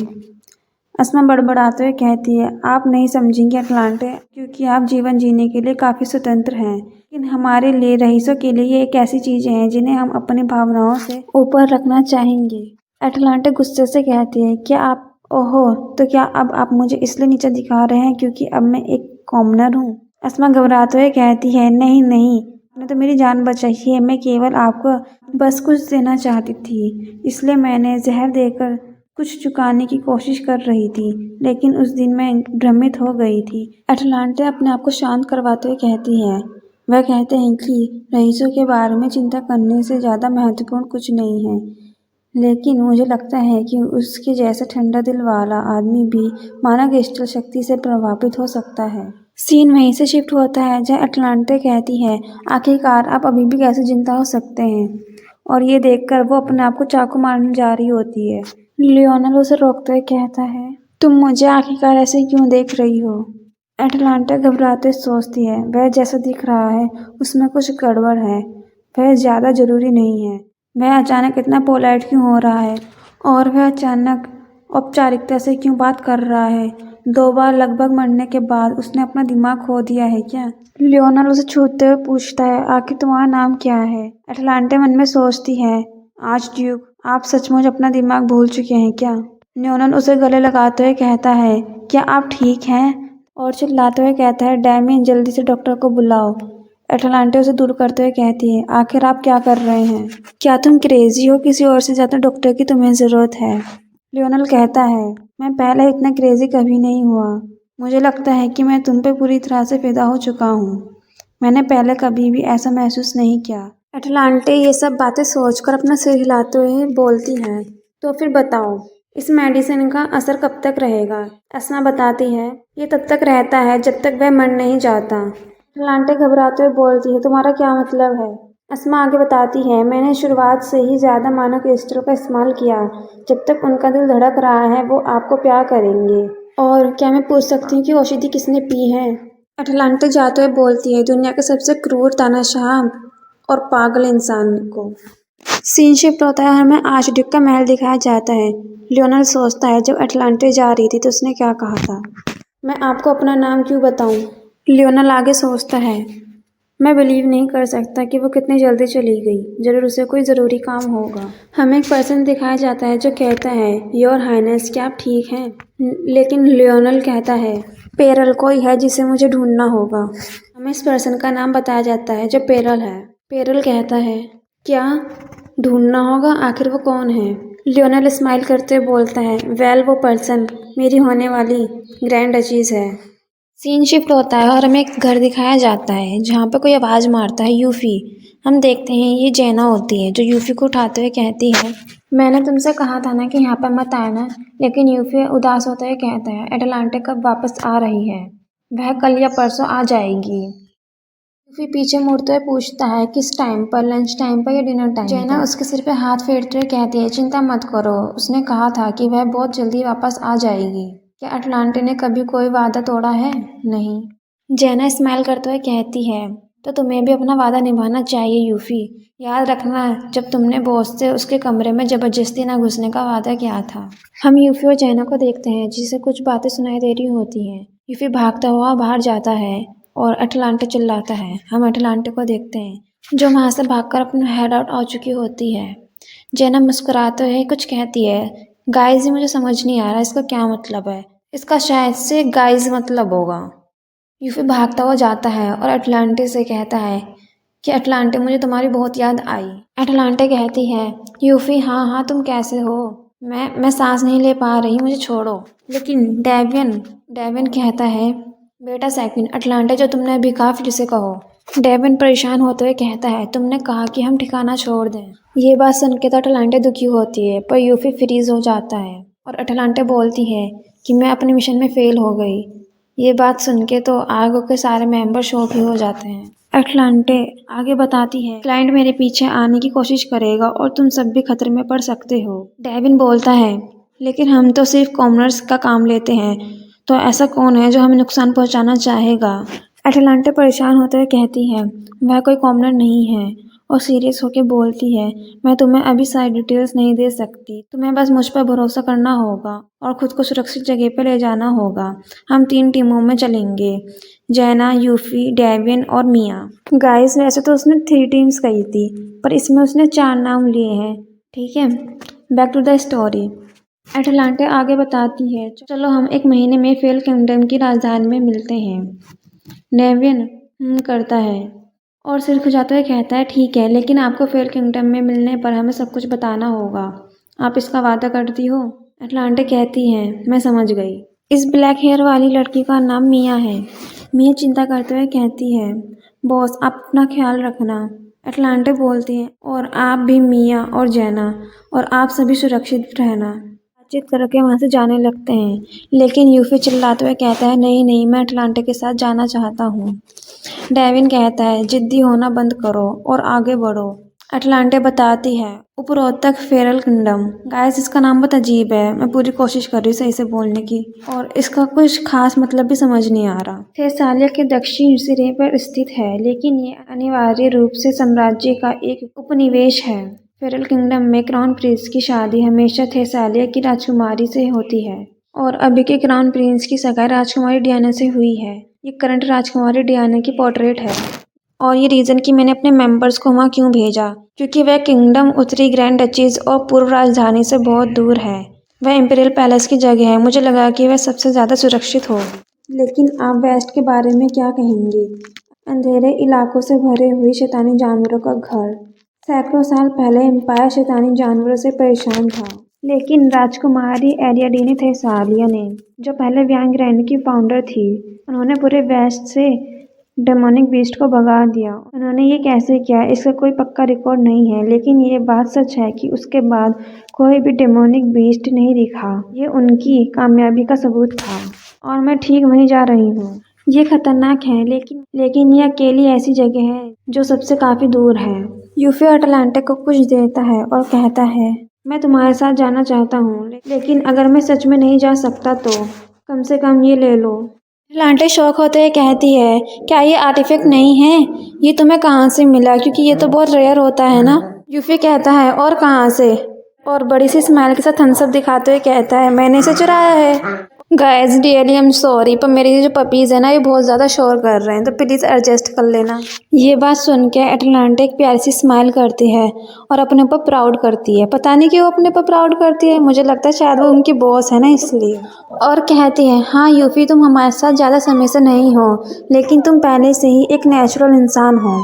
[SPEAKER 1] अस्मा बड़बड़ाते हुए कहती है, आप नहीं समझेंगे अटलांटे, क्योंकि आप जीवन जीने के लिए काफ़ी स्वतंत्र हैं। लेकिन हमारे लिए रईसों के लिए ये एक ऐसी चीज़ें हैं जिन्हें हम अपनी भावनाओं से ऊपर रखना चाहेंगे। अटलांटे गुस्से से कहती है, क्या आप ओहो, तो क्या अब आप मुझे इसलिए नीचा दिखा रहे हैं क्योंकि अब मैं एक कॉमनर हूँ? अस्मा घबराते हुए कहती है, नहीं नहीं, आपने तो मेरी जान बचाई है। मैं केवल आपको बस कुछ देना चाहती थी, इसलिए मैंने जहर देकर कुछ चुकाने की कोशिश कर रही थी, लेकिन उस दिन मैं भ्रमित हो गई थी। अटलांटे अपने आप को शांत करवाते हुए कहती है, वह कहते हैं कि रईसों के बारे में चिंता करने से ज़्यादा महत्वपूर्ण कुछ नहीं है, लेकिन मुझे लगता है कि उसके जैसा ठंडा दिल वाला आदमी भी माना क्रिस्टल शक्ति से प्रभावित हो सकता है। सीन वहीं से शिफ्ट होता है जहाँ अटलांटे कहती है, आखिरकार आप अभी भी कैसे जिंदा हो सकते हैं? और ये देखकर वो अपने आप को चाकू मारने जा रही होती है। लियोनल उसे रोकते हुए कहता है, तुम मुझे आखिरकार ऐसे क्यों देख रही हो? अटलांटा घबराते सोचती है, वह जैसा दिख रहा है उसमें कुछ गड़बड़ है। वह ज़्यादा जरूरी नहीं है। वह अचानक इतना पोलाइट क्यों हो रहा है और वह अचानक औपचारिकता से क्यों बात कर रहा है? 2 बार लगभग मरने के बाद उसने अपना दिमाग खो दिया है क्या? लियोनल उसे छूते हुए पूछता है, आखिर तुम्हारा नाम क्या है? अटलांटे मन में सोचती है, आर्चड्यूक, आप सचमुच अपना दिमाग भूल चुके हैं क्या? लियोनल उसे गले लगाते हुए कहता है, क्या आप ठीक हैं? और चिल्लाते हुए कहता है, डैमियन, जल्दी से डॉक्टर को बुलाओ। अटलांटे उसे दूर करते हुए कहती है, आखिर आप क्या कर रहे हैं? क्या तुम क्रेजी हो? किसी और से ज़्यादा डॉक्टर की तुम्हें ज़रूरत है। लियोनल कहता है, मैं पहले इतना क्रेजी कभी नहीं हुआ। मुझे लगता है कि मैं तुम पे पूरी तरह से फिदा हो चुका हूँ। मैंने पहले कभी भी ऐसा महसूस नहीं किया। अटलांटे ये सब बातें सोचकर अपना सिर हिलाते हुए बोलती है, तो फिर बताओ, इस मेडिसिन का असर कब तक रहेगा? अस्मा बताती है, ये तब तक रहता है जब तक वह मर नहीं जाता। अटलांटे घबराते हुए बोलती है, तुम्हारा क्या मतलब है? अस्मा आगे बताती है, मैंने शुरुआत से ही ज़्यादा माना क्रिस्टल का इस्तेमाल किया। जब तक उनका दिल धड़क रहा है वो आपको प्यार करेंगे। और क्या मैं पूछ सकती हूँ कि औषधि किसने पी है? अटलांटे जाते हुए बोलती है, दुनिया के सबसे क्रूर, तानाशाह और पागल इंसान को। सीन शिफ्ट होता है और हमें आर्चड्यूक का महल दिखाया जाता है। लियोनल सोचता है, जब अटलांटे जा रही थी तो उसने क्या कहा था, मैं आपको अपना नाम क्यों बताऊं? लियोनल आगे सोचता है, मैं बिलीव नहीं कर सकता कि वो कितनी जल्दी चली गई। जरूर उसे कोई ज़रूरी काम होगा। हमें एक पर्सन दिखाया जाता है जो कहता है, योर हाइनेस, क्या आप ठीक हैं? लेकिन लियोनल कहता है, पेरल कोई है जिसे मुझे ढूंढना होगा। हमें इस पर्सन का नाम बताया जाता है जो पेरल है। पेरल कहता है, क्या ढूंढना होगा? आखिर वो कौन है? लियोनल स्माइल करते हुए बोलता है, वेल, वो पर्सन मेरी होने वाली ग्रैंड डचीज़ है। सीन शिफ्ट होता है और हमें एक घर दिखाया जाता है जहाँ पे कोई आवाज़ मारता है, यूफ़ी। हम देखते हैं ये जेना होती है जो यूफ़ी को उठाते हुए कहती है, मैंने तुमसे कहा था ना कि यहाँ पर मत आना। लेकिन यूफ़ी उदास होते हुए कहता है, अटलांटे कब वापस आ रही है? वह कल या परसों आ जाएगी। फिर पीछे मुड़ते हुए पूछता है किस टाइम पर, लंच टाइम पर या डिनर टाइम पर। जैना उसके सिर पे हाथ फेरते हुए कहती है चिंता मत करो, उसने कहा था कि वह बहुत जल्दी वापस आ जाएगी। क्या अटलांटे ने कभी कोई वादा तोड़ा है? नहीं। जैना स्माइल करते हुए कहती है तो तुम्हें भी अपना वादा निभाना चाहिए यूफी। याद रखना जब तुमने बॉस से उसके कमरे में जबरदस्ती ना घुसने का वादा किया था। हम यूफी और जैना को देखते हैं जिसे कुछ बातें सुनाई दे रही होती हैं। यूफी भागता हुआ बाहर जाता है और अटलांटे चिल्लाता है। हम अटलांटे को देखते हैं जो वहां से भागकर अपने हेड आउट आ चुकी होती है। जैना मुस्कुराते हुए कुछ कहती है गाइज, मुझे समझ नहीं आ रहा इसका क्या मतलब है। इसका शायद से गाइज मतलब होगा। यूफी भागता हुआ जाता है और अटलांटे से कहता है कि अटलांटे मुझे तुम्हारी बहुत याद आई। अटलांटे कहती है यूफी हाँ हाँ तुम कैसे हो, मैं सांस नहीं ले पा रही, मुझे छोड़ो। लेकिन डेवियन कहता है बेटा सेकंड, अटलांटे जो तुमने अभी कहा फिर से कहो। डेवियन परेशान होते हुए कहता है तुमने कहा कि हम ठिकाना छोड़ दें। ये बात सुन के तो अटलांटे दुखी होती है पर यूफी फ्रीज हो जाता है और अटलांटे बोलती है कि मैं अपने मिशन में फेल हो गई। ये बात सुन के तो आर्गो के सारे मेंबर शॉक ही हो जाते हैं। अटलांटे आगे बताती है क्लाइंट मेरे पीछे आने की कोशिश करेगा और तुम सब भी खतरे में पड़ सकते हो। डेविन बोलता है लेकिन हम तो सिर्फ कॉमनर्स का काम लेते हैं, तो ऐसा कौन है जो हमें नुकसान पहुंचाना चाहेगा। अटलांटे परेशान होते हुए कहती है वह कोई कॉमनर नहीं है और सीरियस होकर बोलती है मैं तुम्हें अभी सारी डिटेल्स नहीं दे सकती, तुम्हें बस मुझ पर भरोसा करना होगा और खुद को सुरक्षित जगह पर ले जाना होगा। हम 3 टीमों में चलेंगे, जैना, यूफी, डेवियन और मिया। गाइस वैसे तो उसने 3 टीम्स कही थी पर इसमें उसने 4 नाम लिए हैं। ठीक है, बैक टू द स्टोरी। अटलांटे आगे बताती है चलो हम 1 महीने में फेल किंगडम की राजधानी में मिलते हैं। डेवियन करता है और सिर खुजाते हुए कहता है ठीक है, लेकिन आपको फेल किंगडम में मिलने पर हमें सब कुछ बताना होगा। आप इसका वादा करती हो? अटलांटे कहती है मैं समझ गई। इस ब्लैक हेयर वाली लड़की का नाम मिया है। मिया चिंता करते हुए कहती है बॉस आप अपना ख्याल रखना। अटलांटे बोलती है और आप भी मिया और जैना, और आप सभी सुरक्षित रहना। बातचीत करके वहाँ से जाने लगते हैं लेकिन यूफी चिल्लाते हुए कहता है नहीं नहीं, मैं अटलांटे के साथ जाना चाहता हूँ। डेविन कहता है जिद्दी होना बंद करो और आगे बढ़ो। अटलांटे बताती है उपरोक्तक फेरल किंगडम। गाइस इसका नाम बहुत अजीब है, मैं पूरी कोशिश कर रही हूँ सही से बोलने की और इसका कुछ खास मतलब भी समझ नहीं आ रहा। थेसालिया के दक्षिण सिरे पर स्थित है लेकिन ये अनिवार्य रूप से साम्राज्य का एक उपनिवेश है। फेरल किंगडम में क्राउन प्रिंस की शादी हमेशा थेसालिया की राजकुमारी से होती है और अभी के क्राउन प्रिंस की सगाई राजकुमारी डियाना से हुई है। ये करंट राजकुमारी डियाना की पोर्ट्रेट है और ये रीज़न कि मैंने अपने मेंबर्स को वहाँ क्यों भेजा, क्योंकि वह किंगडम उत्तरी ग्रैंड डचीज और पूर्व राजधानी से बहुत दूर है। वह इंपीरियल पैलेस की जगह है, मुझे लगा कि वह सबसे ज़्यादा सुरक्षित हो। लेकिन आप वेस्ट के बारे में क्या कहेंगे? अंधेरे इलाकों से भरे हुए शैतानी जानवरों का घर। सैकड़ों साल पहले एम्पायर शैतानी जानवरों से परेशान था, लेकिन राजकुमारी एरियाडीनी थेसालिया ने, जो पहले व्यांग ग्रैंड की फाउंडर थी, उन्होंने पूरे वेस्ट से डेमोनिक बीस्ट को भगा दिया। उन्होंने ये कैसे किया इसका कोई पक्का रिकॉर्ड नहीं है, लेकिन ये बात सच है कि उसके बाद कोई भी डेमोनिक बीस्ट नहीं दिखा। ये उनकी कामयाबी का सबूत था और मैं ठीक वहीं जा रही हूँ। ये खतरनाक है लेकिन ये अकेली ऐसी जगह है जो सबसे काफी दूर है। यूफी अटलांटे को कुछ देता है और कहता है मैं तुम्हारे साथ जाना चाहता हूँ, लेकिन अगर मैं सच में नहीं जा सकता तो कम से कम ये ले लो। अटलांटे शौक होते हुए कहती है क्या ये आर्टिफैक्ट नहीं है? ये तुम्हें कहाँ से मिला, क्योंकि ये तो बहुत रेयर होता है ना। यूफी कहता है और कहाँ से, और बड़ी सी स्माइल के साथ थम्स अप दिखाते हुए कहता है मैंने इसे चुराया है। Guys really I am sorry, पर मेरी जो पपीज़ है ना ये बहुत ज़्यादा शोर कर रहे हैं, तो प्लीज़ एडजस्ट कर लेना। ये बात सुन के अटलांटे एक प्यारी सी स्माइल करती है और अपने ऊपर प्राउड करती है। पता नहीं क्यों अपने ऊपर प्राउड करती है, मुझे लगता है शायद वो उनकी बॉस है ना इसलिए। और कहती है हाँ यूफी तुम हमारे साथ ज़्यादा समय से नहीं हो, लेकिन तुम पहले से ही एक नेचुरल इंसान हो।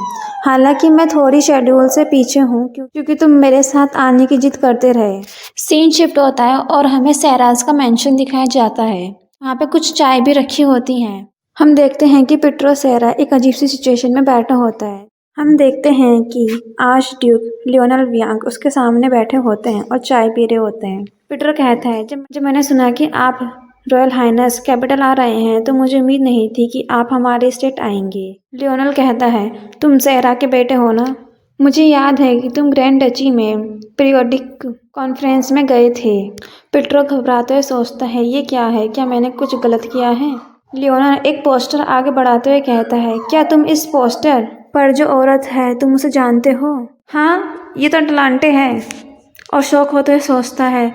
[SPEAKER 1] हालांकि मैं थोड़ी शेड्यूल से पीछे हूँ क्योंकि तुम मेरे साथ आने की जिद करते रहे। सीन शिफ्ट होता है और हमें सैराज का मेंशन दिखाया जाता है। वहाँ पे कुछ चाय भी रखी होती हैं। हम देखते हैं कि पिट्रो सेरा एक अजीब सी सिचुएशन में बैठा होता है। हम देखते हैं कि आर्च ड्यूक लियोनल वियांग उसके सामने बैठे होते हैं और चाय पी रहे होते हैं। पीटर कहता है जब मैंने सुना कि आप रॉयल हाइनेस, कैपिटल आ रहे हैं तो मुझे उम्मीद नहीं थी कि आप हमारे स्टेट आएंगे। लियोनल कहता है, तुम ज़हरा के बेटे हो ना? मुझे याद है कि तुम ग्रैंड डची में पीरियोडिक कॉन्फ्रेंस में गए थे। पिट्रो घबराते हुए सोचता है, ये क्या है, क्या मैंने कुछ गलत किया है? लियोनल एक पोस्टर आगे बढ़ाते हुए कहता है, क्या तुम इस पोस्टर पर जो औरत है तुम उसे जानते हो? हाँ, ये तो अटलांटे है। और शौक होते हुए सोचता है,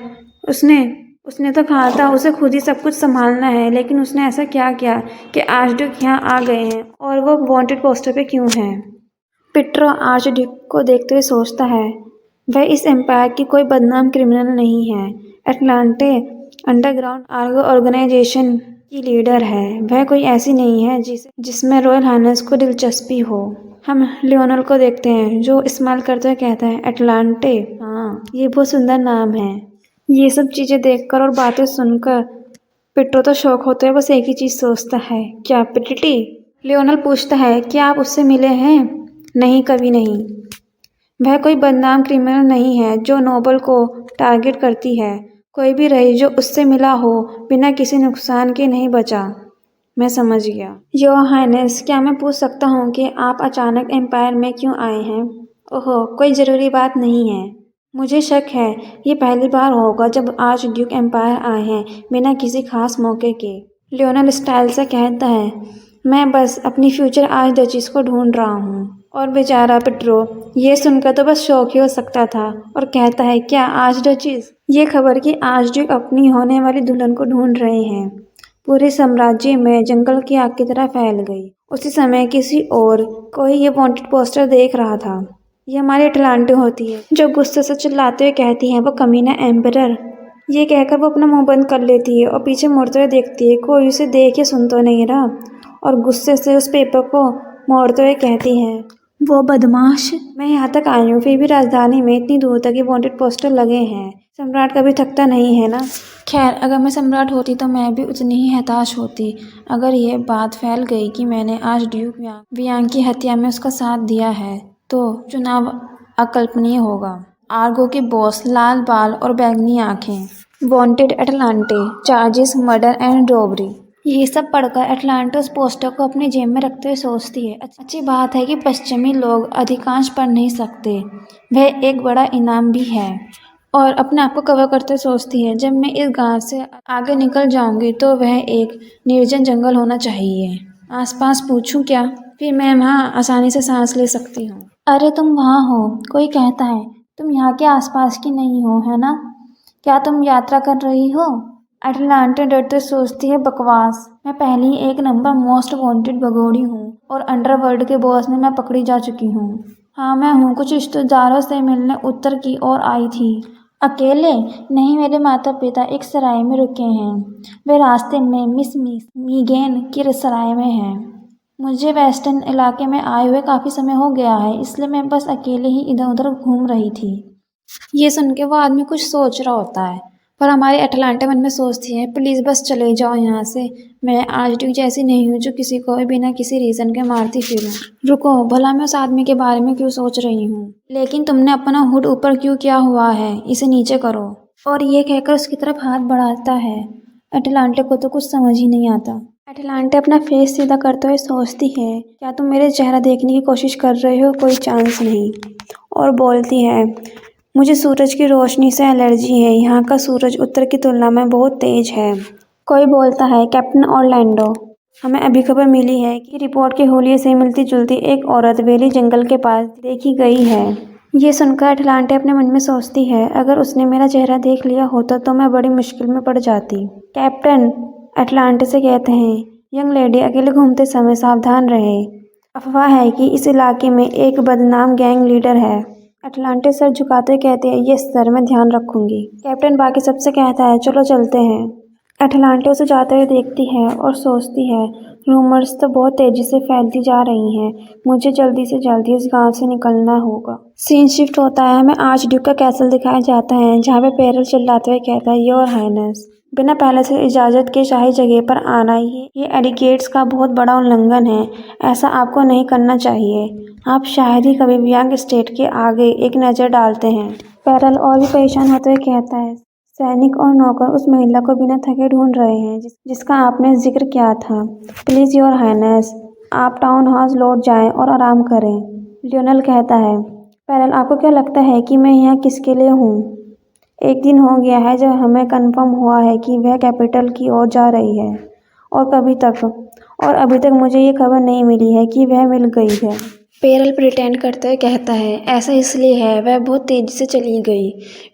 [SPEAKER 1] उसने तो कहा था उसे खुद ही सब कुछ संभालना है, लेकिन उसने ऐसा क्या किया कि आर्चड्यूक यहाँ आ गए हैं और वो वांटेड पोस्टर पे क्यों हैं? पिट्रो आर्चड्यूक को देखते हुए सोचता है, वह इस एम्पायर की कोई बदनाम क्रिमिनल नहीं है। अटलांटे अंडरग्राउंड आर्गो ऑर्गेनाइजेशन की लीडर है। वह कोई ऐसी नहीं है जिसमें रॉयल हाइनेस को दिलचस्पी हो। हम लियोनल को देखते हैं जो स्माइल करते हुए कहता है, अटलांटे, हाँ, ये बहुत सुंदर नाम है। ये सब चीज़ें देखकर और बातें सुनकर पिट्रो तो शौक होते हुए बस एक ही चीज़ सोचता है, क्या प्रिटी? लियोनल पूछता है, क्या आप उससे मिले हैं? नहीं, कभी नहीं। वह कोई बदनाम क्रिमिनल नहीं है जो नोबल को टारगेट करती है। कोई भी रही जो उससे मिला हो बिना किसी नुकसान के नहीं बचा। मैं समझ गया। योर हाइनेस, क्या मैं पूछ सकता हूँ कि आप अचानक एम्पायर में क्यों आए हैं? ओहो, कोई ज़रूरी बात नहीं है। मुझे शक है ये पहली बार होगा जब आर्चड्यूक एम्पायर आए हैं बिना किसी खास मौके के। लियोनल स्टाइल से कहता है, मैं बस अपनी फ्यूचर आर्च डचीज को ढूंढ रहा हूँ। और बेचारा पिट्रो ये सुनकर तो बस शौक ही हो सकता था और कहता है, क्या आर्च डचीज? ये खबर कि आर्चड्यूक अपनी होने वाली दुल्हन को ढूंढ रहे हैं पूरे साम्राज्य में जंगल की आग की तरह फैल गई। उसी समय किसी और कोई ये वांटेड पोस्टर देख रहा था। ये हमारी अटलांटे होती है जो गुस्से से चिल्लाते हुए कहती है, वो कमीना एम्परर। ये कहकर वो अपना मुंह बंद कर लेती है और पीछे मुड़ते हुए देखती है, कोई उसे देख या सुन तो नहीं रहा, और गुस्से से उस पेपर को मोड़ते हुए कहती है, वो बदमाश, मैं यहाँ तक आई हूँ फिर भी राजधानी में इतनी दूर तक ये वांटेड पोस्टर लगे हैं। सम्राट कभी थकता नहीं है ना? खैर, अगर मैं सम्राट होती तो मैं भी उतनी ही हताश होती। अगर ये बात फैल गई कि मैंने आर्चड्यूक वियांग की हत्या में उसका साथ दिया है तो चुनाव अकल्पनीय होगा। आर्गो के बॉस, लाल बाल और बैंगनी आंखें, वांटेड अटलांटे, चार्जेस मर्डर एंड रॉबरी। ये सब पढ़कर अटलांटे उस पोस्टर को अपनी जेब में रखते हुए सोचती है, अच्छी बात है कि पश्चिमी लोग अधिकांश पढ़ नहीं सकते, वह एक बड़ा इनाम भी है। और अपने आप को कवर करते सोचती है, जब मैं इस गांव से आगे निकल जाऊंगी तो वह एक निर्जन जंगल होना चाहिए। आसपास पूछूं क्या? फिर मैं वहाँ आसानी से सांस ले सकती हूँ। अरे तुम वहाँ हो, कोई कहता है, तुम यहाँ के आसपास की नहीं हो, है ना? क्या तुम यात्रा कर रही हो? अटलांटे डरते सोचती है, बकवास, मैं पहले ही एक नंबर मोस्ट वांटेड भगोड़ी हूँ और अंडरवर्ल्ड के बॉस में मैं पकड़ी जा चुकी हूँ। हाँ, मैं हूँ, कुछ रिश्तेदारों से मिलने उत्तर की ओर आई थी। अकेले? नहीं, मेरे माता पिता एक सराय में रुके हैं। वे रास्ते में मिस मीगेन की सराय में हैं। मुझे वेस्टर्न इलाके में आए हुए काफ़ी समय हो गया है, इसलिए मैं बस अकेले ही इधर उधर घूम रही थी। ये सुन के वो आदमी कुछ सोच रहा होता है, पर हमारी अटलांटे मन में सोचती है, प्लीज़ बस चले जाओ यहाँ से। मैं आर्चड्यूक जैसी नहीं हूँ जो किसी को भी बिना किसी रीज़न के मारती फिरूँ। रुको, भला मैं उस आदमी के बारे में क्यों सोच रही हूँ? लेकिन तुमने अपना हुड ऊपर क्यों किया हुआ है? इसे नीचे करो। और ये कहकर उसकी तरफ हाथ बढ़ाता है। अटलांटे को तो कुछ समझ ही नहीं आता। अटलांटे अपना फेस सीधा करते हुए सोचती है, क्या तुम मेरे चेहरा देखने की कोशिश कर रहे हो? कोई चांस नहीं। और बोलती है, मुझे सूरज की रोशनी से एलर्जी है, यहाँ का सूरज उत्तर की तुलना में बहुत तेज है। कोई बोलता है, कैप्टन ऑरलैंडो, हमें अभी खबर मिली है कि रिपोर्ट के हुलिये से मिलती जुलती एक औरत वेली जंगल के पास देखी गई है। ये सुनकर अटलांटे अपने मन में सोचती है, अगर उसने मेरा चेहरा देख लिया होता तो मैं बड़ी मुश्किल में पड़ जाती। कैप्टन अटलांटे से कहते हैं, यंग लेडी, अकेले घूमते समय सावधान रहे। अफवाह है कि इस इलाके में एक बदनाम गैंग लीडर है। अटलांटे सर झुकाते कहते हैं, यस सर, मैं ध्यान रखूंगी। कैप्टन बाकी सबसे कहता है, चलो चलते हैं। अटलांटे उसे जाते हुए देखती है और सोचती है, रूमर्स तो बहुत तेजी से फैलती जा रही हैं, मुझे जल्दी से जल्दी इस गांव से निकलना होगा। सीन शिफ्ट होता है, हमें आर्चड्यूक का कैसल दिखाया जाता है जहाँ पे पेरल चिल्लाते हुए कहता है, योर हाइनेस, बिना पहले से इजाज़त के शाही जगह पर आना ये एडिकेट्स का बहुत बड़ा उल्लंघन है। ऐसा आपको नहीं करना चाहिए। आप शायद ही कभी वियांग स्टेट के आगे एक नज़र डालते हैं। पेरल और भी परेशान होते हुए कहता है, सैनिक और नौकर उस महिला को बिना थके ढूंढ रहे हैं जिसका आपने जिक्र किया था। प्लीज योर हाइनेस, आप टाउन हाउस लौट जाएं और आराम करें। लियोनल कहता है, पैरल आपको क्या लगता है कि मैं यहाँ किसके लिए हूँ? एक दिन हो गया है जब हमें कंफर्म हुआ है कि वह कैपिटल की ओर जा रही है और अभी तक मुझे ये खबर नहीं मिली है कि वह मिल गई है। पेरल प्रिटेंड करते हुए कहता है, ऐसा इसलिए है, वह बहुत तेजी से चली गई।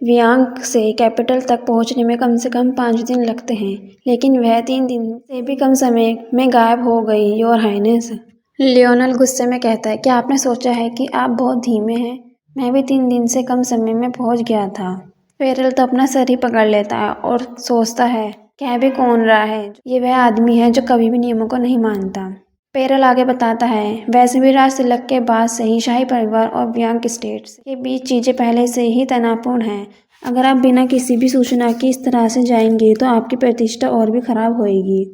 [SPEAKER 1] वियांग से कैपिटल तक पहुंचने में कम से कम 5 दिन लगते हैं, लेकिन वह 3 दिन से भी कम समय में गायब हो गई, योर हाइनेस। लियोनल गुस्से में कहता है, क्या आपने सोचा है कि आप बहुत धीमे हैं? मैं भी 3 दिन से कम समय में पहुंच गया था। पेरल तो अपना सर ही पकड़ लेता है और सोचता है, कह भी कौन रहा है, ये वह आदमी है जो कभी भी नियमों को नहीं मानता। पेरल आगे बताता है, वैसे भी राज तिलक के बाद से ही शाही परिवार और वियांग स्टेट्स के बीच चीजें पहले से ही तनावपूर्ण हैं। अगर आप बिना किसी भी सूचना के इस तरह से जाएंगे तो आपकी प्रतिष्ठा और भी खराब होएगी।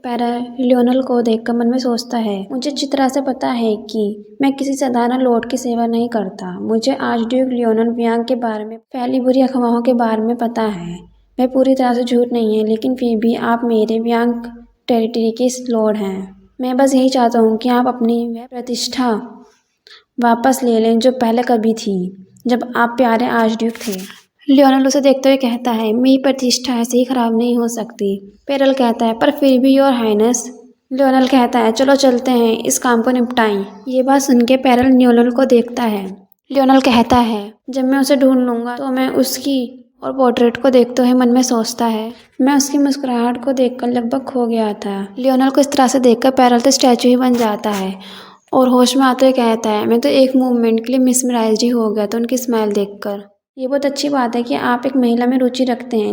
[SPEAKER 1] पेरल लियोनल को देखकर मन में सोचता है, मुझे अच्छी तरह से पता है कि मैं किसी साधारण लॉर्ड की सेवा नहीं करता। मुझे आर्चड्यूक लियोनल वियांग के बारे में फैली बुरी अफवाहों के बारे में पता है। वह पूरी तरह से झूठ नहीं है, लेकिन फिर भी आप मेरे वियांग टेरिटरी के लॉर्ड हैं। मैं बस यही चाहता हूँ कि आप अपनी वह प्रतिष्ठा वापस ले लें जो पहले कभी थी, जब आप प्यारे आर्चड्यूक थे। लियोनल उसे देखते हुए कहता है, मेरी प्रतिष्ठा ऐसे ही खराब नहीं हो सकती। पेरल कहता है, पर फिर भी योर हाइनेस। लियोनल कहता है, चलो चलते हैं, इस काम को निपटाएं। ये बात सुन के पेरल लियोनल को देखता है। लियोनल कहता है, जब मैं उसे ढूंढ लूंगा तो मैं उसकी और पोर्ट्रेट को देखते हुए मन में सोचता है, मैं उसकी मुस्कुराहट को देखकर लगभग खो गया था। लियोनल को इस तरह से देखकर पेरल तो स्टैचू ही बन जाता है और होश में आते हुए कहता है, मैं तो एक मोमेंट के लिए मिसमराइज्ड ही हो गया था उनकी स्माइल देखकर। ये बहुत अच्छी बात है कि आप एक महिला में रुचि रखते हैं,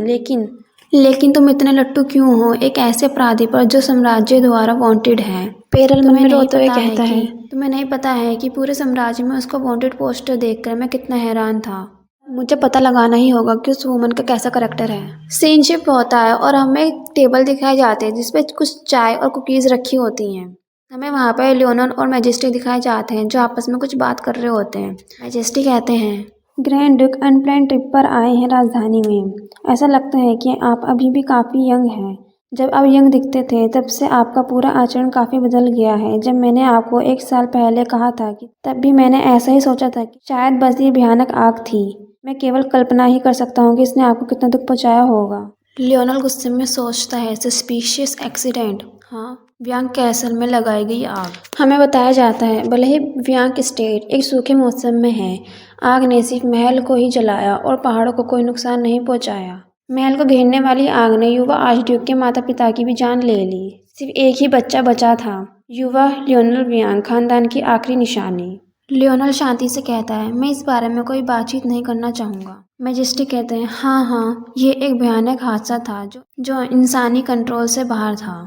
[SPEAKER 1] लेकिन तुम इतने लट्टू क्यों हो एक ऐसे अपराधी पर जो साम्राज्य द्वारा वांटेड है? पेरल मन में रोते हुए कहता है, तुम्हें नहीं पता है कि पूरे साम्राज्य में उसका वांटेड पोस्टर देखकर मैं कितना हैरान था। मुझे पता लगाना ही होगा कि उस वुमन का कैसा करेक्टर है। सीन शिफ्ट होता है और हमें टेबल दिखाए जाते हैं जिसपे कुछ चाय और कुकीज रखी होती हैं। हमें वहाँ पर लियोनल और मैजेस्टी दिखाए जाते हैं जो आपस में कुछ बात कर रहे होते हैं। मैजेस्टी कहते हैं, ग्रैंड ड्यूक अनप्लान ट्रिप पर आए हैं राजधानी में। ऐसा लगता है कि आप अभी भी काफ़ी यंग हैं। जब आप यंग दिखते थे तब से आपका पूरा आचरण काफ़ी बदल गया है। जब मैंने आपको 1 साल पहले कहा था कि तब भी मैंने ऐसा ही सोचा था कि शायद बस ये भयानक आग थी। मैं केवल कल्पना ही कर सकता हूँ कि इसने आपको कितना दुख पहुँचाया होगा। लियोनल गुस्से में सोचता है, सस्पिशियस एक्सीडेंट। हाँ, वियांग कैसल में लगाई गई आग। हमें बताया जाता है भले ही वियांग स्टेट एक सूखे मौसम में है, आग ने सिर्फ महल को ही जलाया और पहाड़ों को कोई नुकसान नहीं पहुंचाया। महल को घेरने वाली आग ने युवा आर्चड्यूक के माता पिता की भी जान ले ली। सिर्फ एक ही बच्चा बचा था, युवा लियोनल वियांग, खानदान की आखिरी निशानी। लियोनल शांति से कहता है, मैं इस बारे में कोई बातचीत नहीं करना चाहूँगा। मैजेस्टी कहते हैं, हाँ, ये एक भयानक हादसा था जो इंसानी कंट्रोल से बाहर था।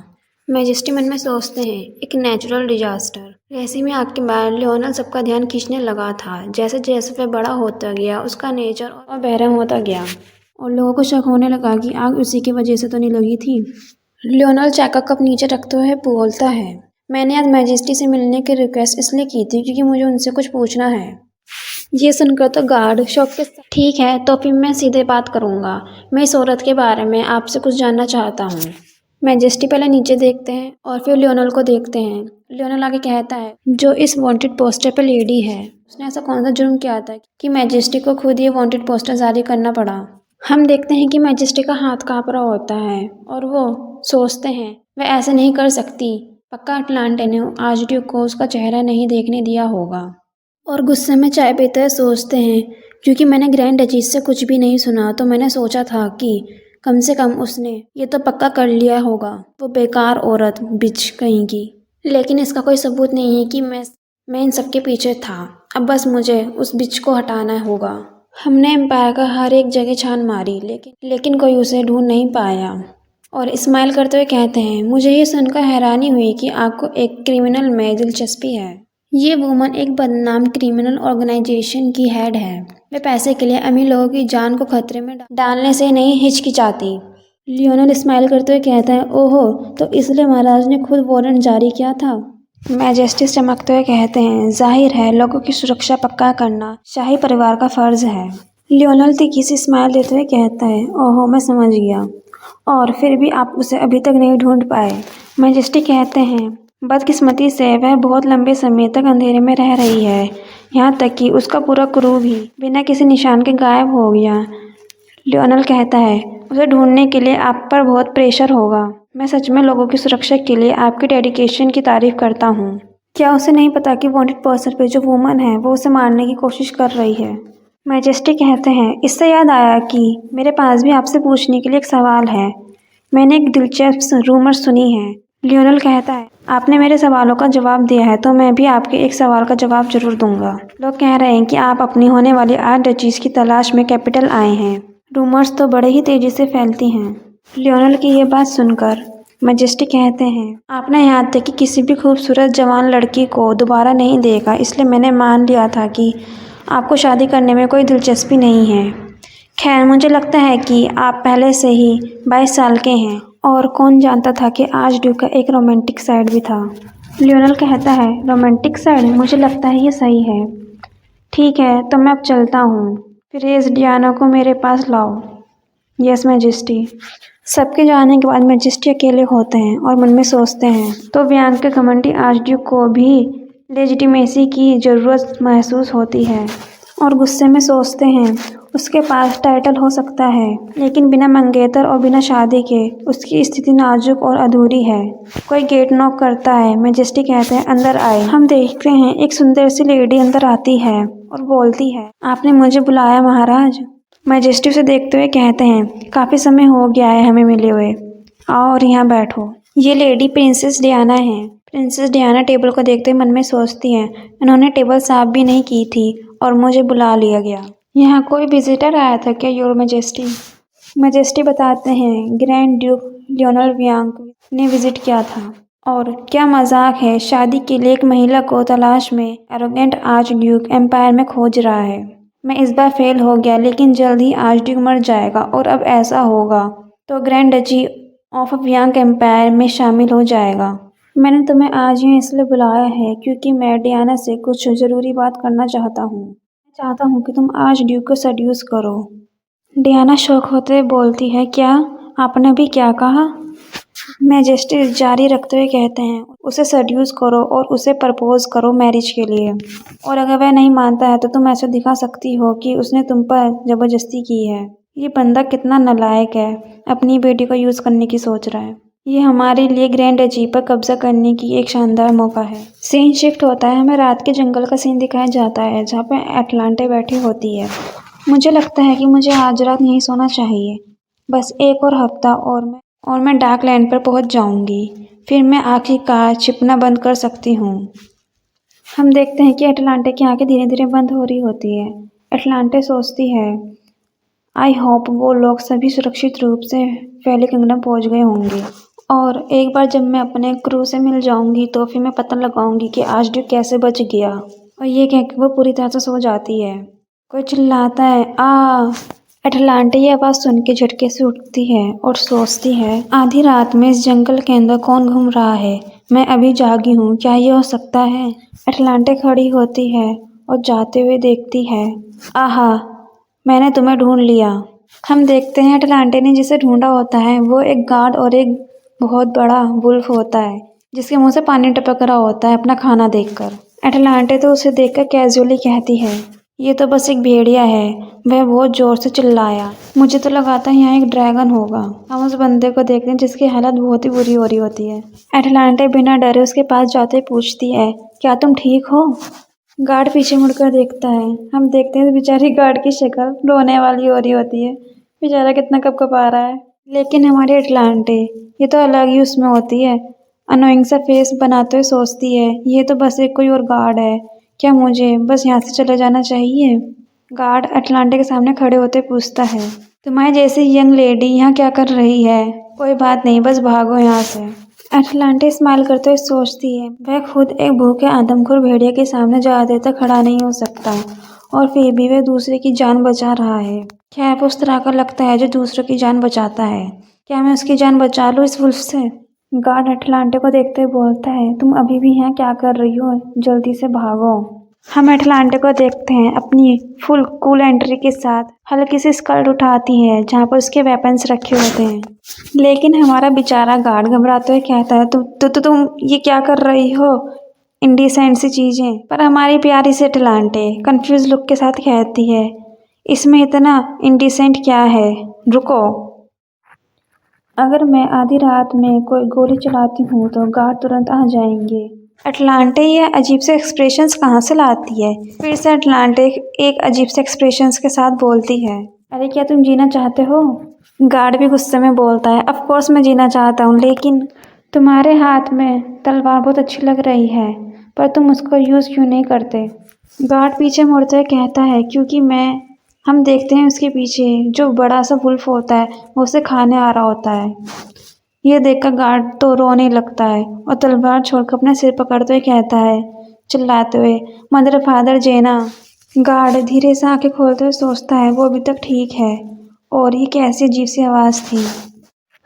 [SPEAKER 1] मैजेस्टी मन में सोचते हैं, एक नेचुरल डिजास्टर। ऐसे में आग के बाद लियोनल सबका ध्यान खींचने लगा था। जैसे जैसे वह बड़ा होता गया उसका नेचर और बेरहम होता गया और लोगों को शक होने लगा कि आग उसी की वजह से तो नहीं लगी थी। लियोनल चाय का कप नीचे रखते हुए बोलता है, मैंने आज मैजेस्टी से मिलने की रिक्वेस्ट इसलिए की थी क्योंकि मुझे उनसे कुछ पूछना है। ये सुनकर तो गार्ड शौक के साथ, ठीक है तो फिर मैं सीधे बात करूँगा। मैं इस औरत के बारे में आपसे कुछ जानना चाहता हूँ। मैजेस्टी पहले नीचे देखते हैं और फिर लियोनल को देखते हैं। लियोनल आगे कहता है, जो इस वांटेड पोस्टर पे लेडी है, उसने ऐसा कौन सा जुर्म किया था कि मैजेस्टी को खुद ये वांटेड पोस्टर जारी करना पड़ा? हम देखते हैं कि मैजेस्टी का हाथ काँप रहा होता है और वो सोचते हैं वह ऐसे नहीं कर सकती। पक्का अटलांटे ने आर्चड्यूक को उसका चेहरा नहीं देखने दिया होगा। और गुस्से में चाय पीते हुए सोचते हैं, क्योंकि मैंने ग्रैंड डचीस से कुछ भी नहीं सुना तो मैंने सोचा था कि कम से कम उसने ये तो पक्का कर लिया होगा, वो बेकार औरत बिच कहीं की। लेकिन इसका कोई सबूत नहीं है कि मैं इन सबके पीछे था। अब बस मुझे उस बिच को हटाना होगा। हमने एम्पायर का हर एक जगह छान मारी लेकिन कोई उसे ढूंढ नहीं पाया। और स्माइल करते हुए कहते हैं, मुझे ये सुनकर हैरानी हुई कि आपको एक क्रिमिनल में दिलचस्पी है। ये वुमन एक बदनाम क्रिमिनल ऑर्गेनाइजेशन की हेड है। वे पैसे के लिए अमीर लोगों की जान को खतरे में डालने से नहीं हिचकिचाती। लियोनल स्माइल करते हुए कहता है, ओहो, तो इसलिए महाराज ने खुद वारंट जारी किया था? मैजेस्टी चमकते हुए कहते हैं, जाहिर है लोगों की सुरक्षा पक्का करना शाही परिवार का फर्ज है। लियोनल तीखी सी स्माइल देते हुए कहता है, ओहो मैं समझ गया। और फिर भी आप उसे अभी तक नहीं ढूंढ पाए। मैजेस्टी कहते हैं, बदकिस्मती से वह बहुत लंबे समय तक अंधेरे में रह रही है, यहाँ तक कि उसका पूरा क्रू भी बिना किसी निशान के गायब हो गया। लियोनल कहता है, उसे ढूंढने के लिए आप पर बहुत प्रेशर होगा। मैं सच में लोगों की सुरक्षा के लिए आपके डेडिकेशन की तारीफ करता हूँ। क्या उसे नहीं पता कि वांटेड पर्सन पे जो वुमन है वो उसे मारने की कोशिश कर रही है। मैजेस्टी कहते हैं, इससे याद आया कि मेरे पास भी आपसे पूछने के लिए एक सवाल है। मैंने एक दिलचस्प रूमर सुनी है। लियोनल कहता है, आपने मेरे सवालों का जवाब दिया है तो मैं भी आपके एक सवाल का जवाब जरूर दूंगा। लोग कह रहे हैं कि आप अपनी होने वाली आर्ट डचीज की तलाश में कैपिटल आए हैं। रूमर्स तो बड़े ही तेजी से फैलती हैं। लियोनल की ये बात सुनकर मैजेस्टी कहते हैं, आपने यहाँ तक कि किसी भी खूबसूरत जवान लड़की को दोबारा नहीं देखा, इसलिए मैंने मान लिया था कि आपको शादी करने में कोई दिलचस्पी नहीं है। खैर मुझे लगता है कि आप पहले से ही 22 साल के हैं और कौन जानता था कि आर्चड्यूक का एक रोमांटिक साइड भी था। लियोनल कहता है, रोमांटिक साइड? मुझे लगता है ये सही है। ठीक है तो मैं अब चलता हूँ। फिर इस डियाना को मेरे पास लाओ। Yes majesty. सबके जाने के बाद मैजेस्टी अकेले होते हैं और मन में सोचते हैं, तो व्यांग के घमंडी आर्चड्यूक को भी लेजिटिमेसी की ज़रूरत महसूस होती है और गुस्से में सोचते हैं, उसके पास टाइटल हो सकता है लेकिन बिना मंगेतर और बिना शादी के उसकी स्थिति नाजुक और अधूरी है। कोई गेट नॉक करता है। मैजेस्टी कहते हैं, अंदर आए। हम देखते हैं एक सुंदर सी लेडी अंदर आती है और बोलती है, आपने मुझे बुलाया महाराज? मैजेस्टी उसे देखते हुए कहते हैं, काफ़ी समय हो गया है हमें मिले हुए, आओ और यहाँ बैठो। ये लेडी प्रिंसेस डियाना है। प्रिंसेस डियाना टेबल को देखते हुए मन में सोचती हैं, इन्होंने टेबल साफ भी नहीं की थी और मुझे बुला लिया गया। यहाँ कोई विजिटर आया था क्या योर मैजेस्टी? मैजेस्टी बताते हैं, ग्रैंड ड्यूक लियोनल व्यांग ने विजिट किया था। और क्या मजाक है, शादी के लिए एक महिला को तलाश में एरोगेंट आर्च ड्यूक एम्पायर में खोज रहा है। मैं इस बार फेल हो गया लेकिन जल्द ही आर्च ड्यूक मर जाएगा और अब ऐसा होगा तो ग्रैंड डची ऑफ व्यांग एम्पायर में शामिल हो जाएगा। मैंने तुम्हें आज ही इसलिए बुलाया है क्योंकि मैं डियाना से कुछ ज़रूरी बात करना चाहता हूँ। मैं चाहता हूँ कि तुम आर्च ड्यूक को सेड्यूस करो। डियाना शौक होते बोलती है, क्या? आपने भी क्या कहा? मैजेस्टी जारी रखते हुए कहते हैं, उसे सेड्यूस करो और उसे प्रपोज करो मैरिज के लिए। और अगर वह नहीं मानता है तो तुम ऐसे दिखा सकती हो कि उसने तुम पर जबरदस्ती की है। ये बंदा कितना नालायक है, अपनी बेटी को यूज़ करने की सोच रहा है। ये हमारे लिए ग्रैंड डची पर कब्जा करने की एक शानदार मौका है। सीन शिफ्ट होता है, हमें रात के जंगल का सीन दिखाया जाता है जहाँ पे एटलांटे बैठी होती है। मुझे लगता है कि मुझे आज रात यहीं सोना चाहिए। बस एक और हफ्ता और मैं डार्क लैंड पर पहुंच जाऊंगी। फिर मैं आखिरकार छिपना बंद कर सकती हूँ। हम देखते हैं कि एटलांटे की आंखें धीरे धीरे बंद हो रही होती है। एटलांटे सोचती है, आई होप वो लोग सभी सुरक्षित रूप से फेरी किंगडम पहुंच गए होंगे और एक बार जब मैं अपने क्रू से मिल जाऊंगी तो फिर मैं पता लगाऊंगी कि आर्चड्यूक कैसे बच गया। और ये कह के वो पूरी तरह से सो जाती है। कोई चिल्लाता है, आ! एटलांटे ये आवाज़ सुन के झटके से उठती है और सोचती है, आधी रात में इस जंगल के अंदर कौन घूम रहा है? मैं अभी जागी हूँ, क्या ये हो सकता है? एटलांटे खड़ी होती है और जाते हुए देखती है, आहा, मैंने तुम्हें ढूंढ लिया। हम देखते हैं एटलांटे ने जिसे ढूंढा होता है वो एक गार्ड और एक बहुत बड़ा वुल्फ होता है जिसके मुंह से पानी टपक रहा होता है अपना खाना देखकर। एटलांटे तो उसे देखकर कैजुअली कहती है, ये तो बस एक भेड़िया है। वह बहुत जोर से चिल्लाया, मुझे तो लगा था यहाँ एक ड्रैगन होगा। हम उस बंदे को देखते हैं जिसकी हालत बहुत ही बुरी हो रही होती है। एटलांटे बिना डरे उसके पास जाते पूछती है, क्या तुम ठीक हो? गार्ड पीछे मुड़कर देखता है। हम देखते हैं बेचारी गार्ड की शक्ल रोने वाली हो रही होती है। बेचारा कितना कपकपा रहा है। लेकिन हमारी एटलांटे ये तो अलग ही उसमें होती है। अनोइंग सा फेस बनाते हुए सोचती है, ये तो बस एक कोई और गार्ड है। क्या मुझे बस यहाँ से चले जाना चाहिए? गार्ड एटलांटे के सामने खड़े होते पूछता है, तुम्हारी जैसी यंग लेडी यहाँ क्या कर रही है? कोई बात नहीं, बस भागो यहाँ से। एटलांटे स्माइल करते हुए सोचती है, वह खुद एक भूखे आदमखोर भेड़िया के सामने ज़्यादा देर तक खड़ा नहीं हो सकता और फिर भी वह दूसरे की जान बचा रहा है। खैर वो उस तरह का लगता है जो दूसरों की जान बचाता है। क्या मैं उसकी जान बचा लूँ इस वुल्फ से? गार्ड एटलांटे को देखते हुए बोलता है, तुम अभी भी यहाँ क्या कर रही हो? जल्दी से भागो। हम एटलांटे को देखते हैं अपनी फुल कूल एंट्री के साथ हल्की सी स्कर्ट उठाती है जहाँ पर उसके वेपन्स रखे होते हैं। लेकिन हमारा बेचारा गार्ड घबराते हुए कहता है तुम ये क्या कर रही हो, इंडिसेंट सी चीजें। पर हमारी प्यारी सी एटलांटे कंफ्यूज लुक के साथ कहती है इसमें इतना इंडिसेंट क्या है, रुको। अगर मैं आधी रात में कोई गोली चलाती हूँ तो गार्ड तुरंत आ जाएंगे। एटलांटे ये अजीब से एक्सप्रेशंस कहाँ से लाती है। फिर से एटलांटे एक अजीब से एक्सप्रेशंस के साथ बोलती है, अरे क्या तुम जीना चाहते हो? गार्ड भी गुस्से में बोलता है, ऑफ कोर्स मैं जीना चाहता हूँ, लेकिन तुम्हारे हाथ में तलवार बहुत अच्छी लग रही है, पर तुम उसको यूज़ क्यों नहीं करते? गार्ड पीछे मुड़ते हुए कहता है क्योंकि हम देखते हैं उसके पीछे जो बड़ा सा वुल्फ होता है वो उसे खाने आ रहा होता है। ये देखकर गार्ड तो रोने लगता है और तलवार छोड़कर अपने सिर पकड़ते हुए कहता है चिल्लाते हुए, मदर फादर जेना। गार्ड धीरे से आंखें खोलते हुए सोचता है वो अभी तक ठीक है और ये कैसी अजीब सी आवाज़ थी।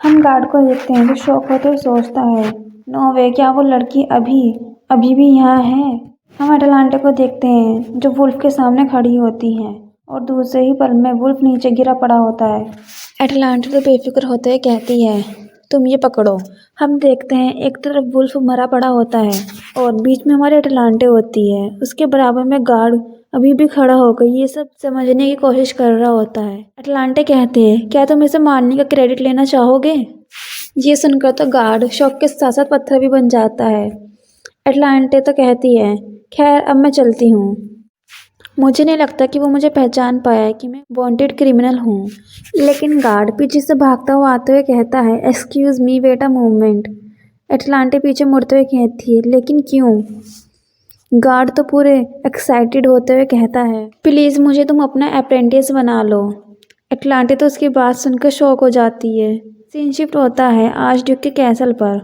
[SPEAKER 1] हम गार्ड को देखते हैं जो शौक होते हुए सोचता है, नो वे, क्या वो लड़की अभी अभी भी यहाँ है? हम एटलांटे को देखते हैं जो वुल्फ के सामने खड़ी होती है और दूसरे ही पल में वुल्फ नीचे गिरा पड़ा होता है। एटलांटे तो बेफिक्र होते हुए कहती है तुम ये पकड़ो। हम देखते हैं एक तरफ वुल्फ मरा पड़ा होता है और बीच में हमारी एटलांटे होती है, उसके बराबर में गार्ड अभी भी खड़ा होकर ये सब समझने की कोशिश कर रहा होता है। एटलांटे कहते हैं क्या तुम इसे मारने का क्रेडिट लेना चाहोगे? ये सुनकर तो गार्ड शौक के साथ साथ पत्थर भी बन जाता है। एटलांटे तो कहती है खैर अब मैं चलती हूँ, मुझे नहीं लगता कि वो मुझे पहचान पाया कि मैं वांटेड क्रिमिनल हूँ। लेकिन गार्ड पीछे से भागता हुआ आते हुए कहता है excuse me, wait a moment. एटलांटे पीछे मुड़ते हुए कहती है लेकिन क्यों? गार्ड तो पूरे एक्साइटेड होते हुए कहता है प्लीज़ मुझे तुम अपना अप्रेंटिस बना लो। एटलांटे तो उसकी बात सुनकर शॉक हो जाती है। सीन शिफ्ट होता है आर्च ड्यूक के कैसल पर।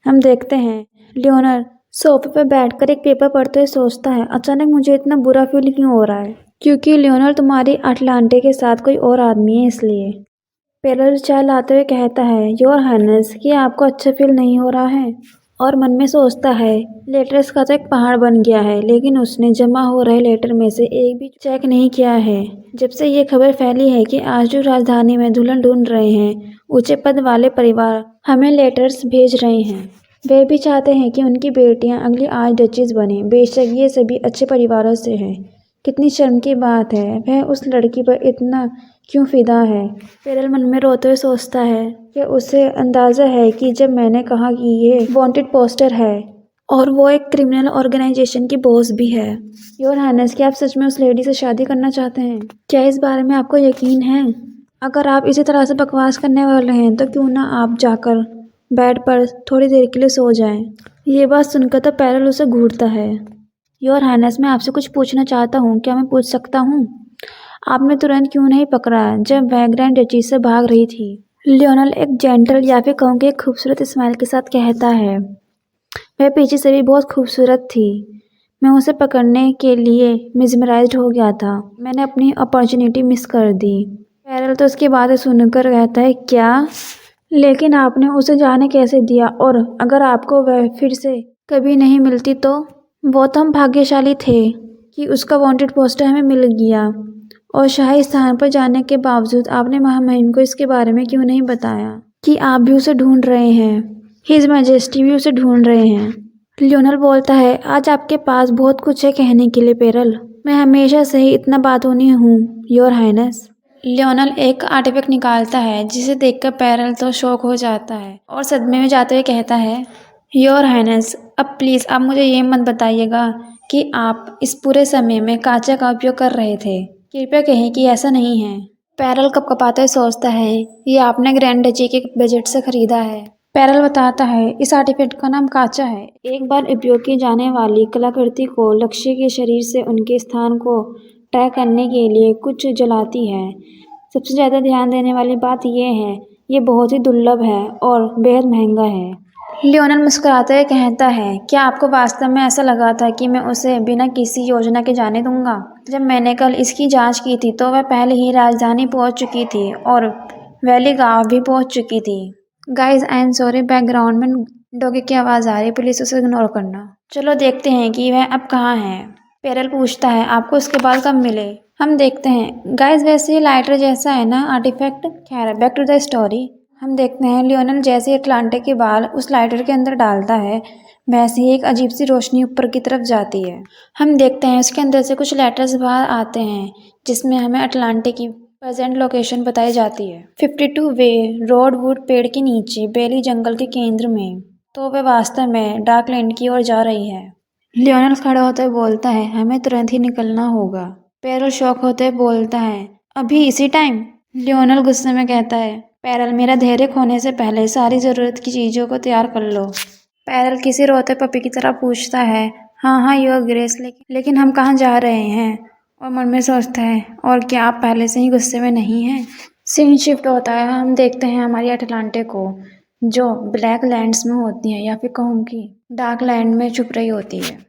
[SPEAKER 1] हम देखते हैं लियोनर सोफे पर बैठकर एक पेपर पढ़ते हुए सोचता है अचानक मुझे इतना बुरा फील क्यों हो रहा है, क्योंकि लियोनर तुम्हारी एटलांटे के साथ कोई और आदमी है इसलिए। पेरल चाय लाते हुए कहता है योर हाइनेस, कि आपको अच्छा फील नहीं हो रहा है? और मन में सोचता है लेटर्स का तो एक पहाड़ बन गया है, लेकिन उसने जमा हो रहे लेटर में से एक भी चेक नहीं किया है। जब से ये खबर फैली है कि आजू राजधानी में दुल्हन ढूंढ रहे हैं, ऊंचे पद वाले परिवार हमें लेटर्स भेज रहे हैं। वे भी चाहते हैं कि उनकी बेटियां अगली आर्च डचेस बने, बेशक ये सभी अच्छे परिवारों से हैं। कितनी शर्म की बात है वह उस लड़की पर इतना क्यों फिदा है। पेरल मन में रोते हुए सोचता है कि उसे अंदाज़ा है कि जब मैंने कहा कि ये वांटेड पोस्टर है और वो एक क्रिमिनल ऑर्गेनाइजेशन की बॉस भी है। योर हाइनेस, क्या आप सच में उस लेडी से शादी करना चाहते हैं? क्या इस बारे में आपको यकीन है? अगर आप इसी तरह से बकवास करने वाले हैं तो क्यों ना आप जाकर बेड पर थोड़ी देर के लिए सो जाएं। ये बात सुनकर तो पेरल उसे घूरता है। योर हाइनेस, मैं आपसे कुछ पूछना चाहता हूँ, क्या मैं पूछ सकता हूँ? आपने तुरंत क्यों नहीं पकड़ा जब वह ग्रैंड डचीस से भाग रही थी? लियोनल एक जेंटल या फिर कहूँगी एक खूबसूरत स्माइल के साथ कहता है वह पीछे से भी बहुत खूबसूरत थी, मैं उसे पकड़ने के लिए मिसमराइज्ड हो गया था, मैंने अपनी अपॉर्चुनिटी मिस कर दी। पेरल तो उसकी बातें सुनकर कहता है क्या? लेकिन आपने उसे जाने कैसे दिया, और अगर आपको वह फिर से कभी नहीं मिलती तो? वो तो हम भाग्यशाली थे कि उसका वांटेड पोस्टर हमें मिल गया, और शाही स्थान पर जाने के बावजूद आपने महामहिम को इसके बारे में क्यों नहीं बताया कि आप भी उसे ढूंढ रहे हैं, हिज मैजेस्टी भी उसे ढूंढ रहे हैं। लियोनल बोलता है आज आपके पास बहुत कुछ है कहने के लिए पेरल, मैं हमेशा से ही इतना बातूनी हूँ योर हाइनेस। लियोनल एक आर्टिफैक्ट निकालता है जिसे देखकर पेरल तो शॉक हो जाता है और सदमे में जाते हुए कहता है योर हाइनेस, अब प्लीज़ आप मुझे ये मत बताइएगा कि आप इस पूरे समय में कांचा का उपयोग कर रहे थे, कृपया कहें कि ऐसा नहीं है। पेरल कपकपाते हुए सोचता है ये आपने ग्रैंड डची के बजट से खरीदा है। पेरल बताता है इस आर्टिफैक्ट का नाम कांचा है, एक बार उपयोग की जाने वाली कलाकृति को लक्ष्य के शरीर से उनके स्थान को तय करने के लिए कुछ जलाती है। सबसे ज़्यादा ध्यान देने वाली बात यह है ये बहुत ही दुर्लभ है और बेहद महंगा है। लियोनल मुस्कुराते हुए कहता है क्या आपको वास्तव में ऐसा लगा था कि मैं उसे बिना किसी योजना के जाने दूंगा? जब मैंने कल इसकी जांच की थी तो वह पहले ही राजधानी पहुंच चुकी थी और वैली गांव भी पहुंच चुकी थी। Guys I am sorry, background में डॉगी की आवाज़ आ रही है, प्लीज़ उसे इग्नोर करना। चलो देखते हैं कि वह अब कहाँ है। पेरल पूछता है आपको उसके बाल कब मिले। हम देखते हैं गाइस वैसे ये लाइटर जैसा है ना आर्टिफैक्ट। खैर बैक टू द स्टोरी। हम देखते हैं लियोनल जैसे अटलांटिक के बाल उस लाइटर के अंदर डालता है वैसे ही एक अजीब सी रोशनी ऊपर की तरफ जाती है। हम देखते हैं उसके अंदर से कुछ लेटर्स बाहर आते हैं जिसमें हमें अटलांटिक की प्रेजेंट लोकेशन बताई जाती है। 52 वे रोडवुड पेड़ के नीचे बेली जंगल के केंद्र में। तो वे वास्तव में डार्कलैंड की ओर जा रही है। लियोनल खड़ा होते हुए बोलता है हमें तुरंत ही निकलना होगा। पेरल शौक होते हुए बोलता है अभी इसी टाइम। लियोनल गुस्से में कहता है पेरल मेरा धैर्य खोने से पहले सारी जरूरत की चीजों को तैयार कर लो। पेरल किसी रोते पपी की तरह पूछता है हाँ योर ग्रेस लेकिन हम कहाँ जा रहे हैं। और मन में सोचता है और क्या आप पहले से ही गुस्से में नहीं हैं। सीन शिफ्ट होता है हम देखते हैं हमारी अटलांटे को जो ब्लैक लैंड्स में होती है या फिर कहूँ कि डार्क लैंड में छुप रही होती है।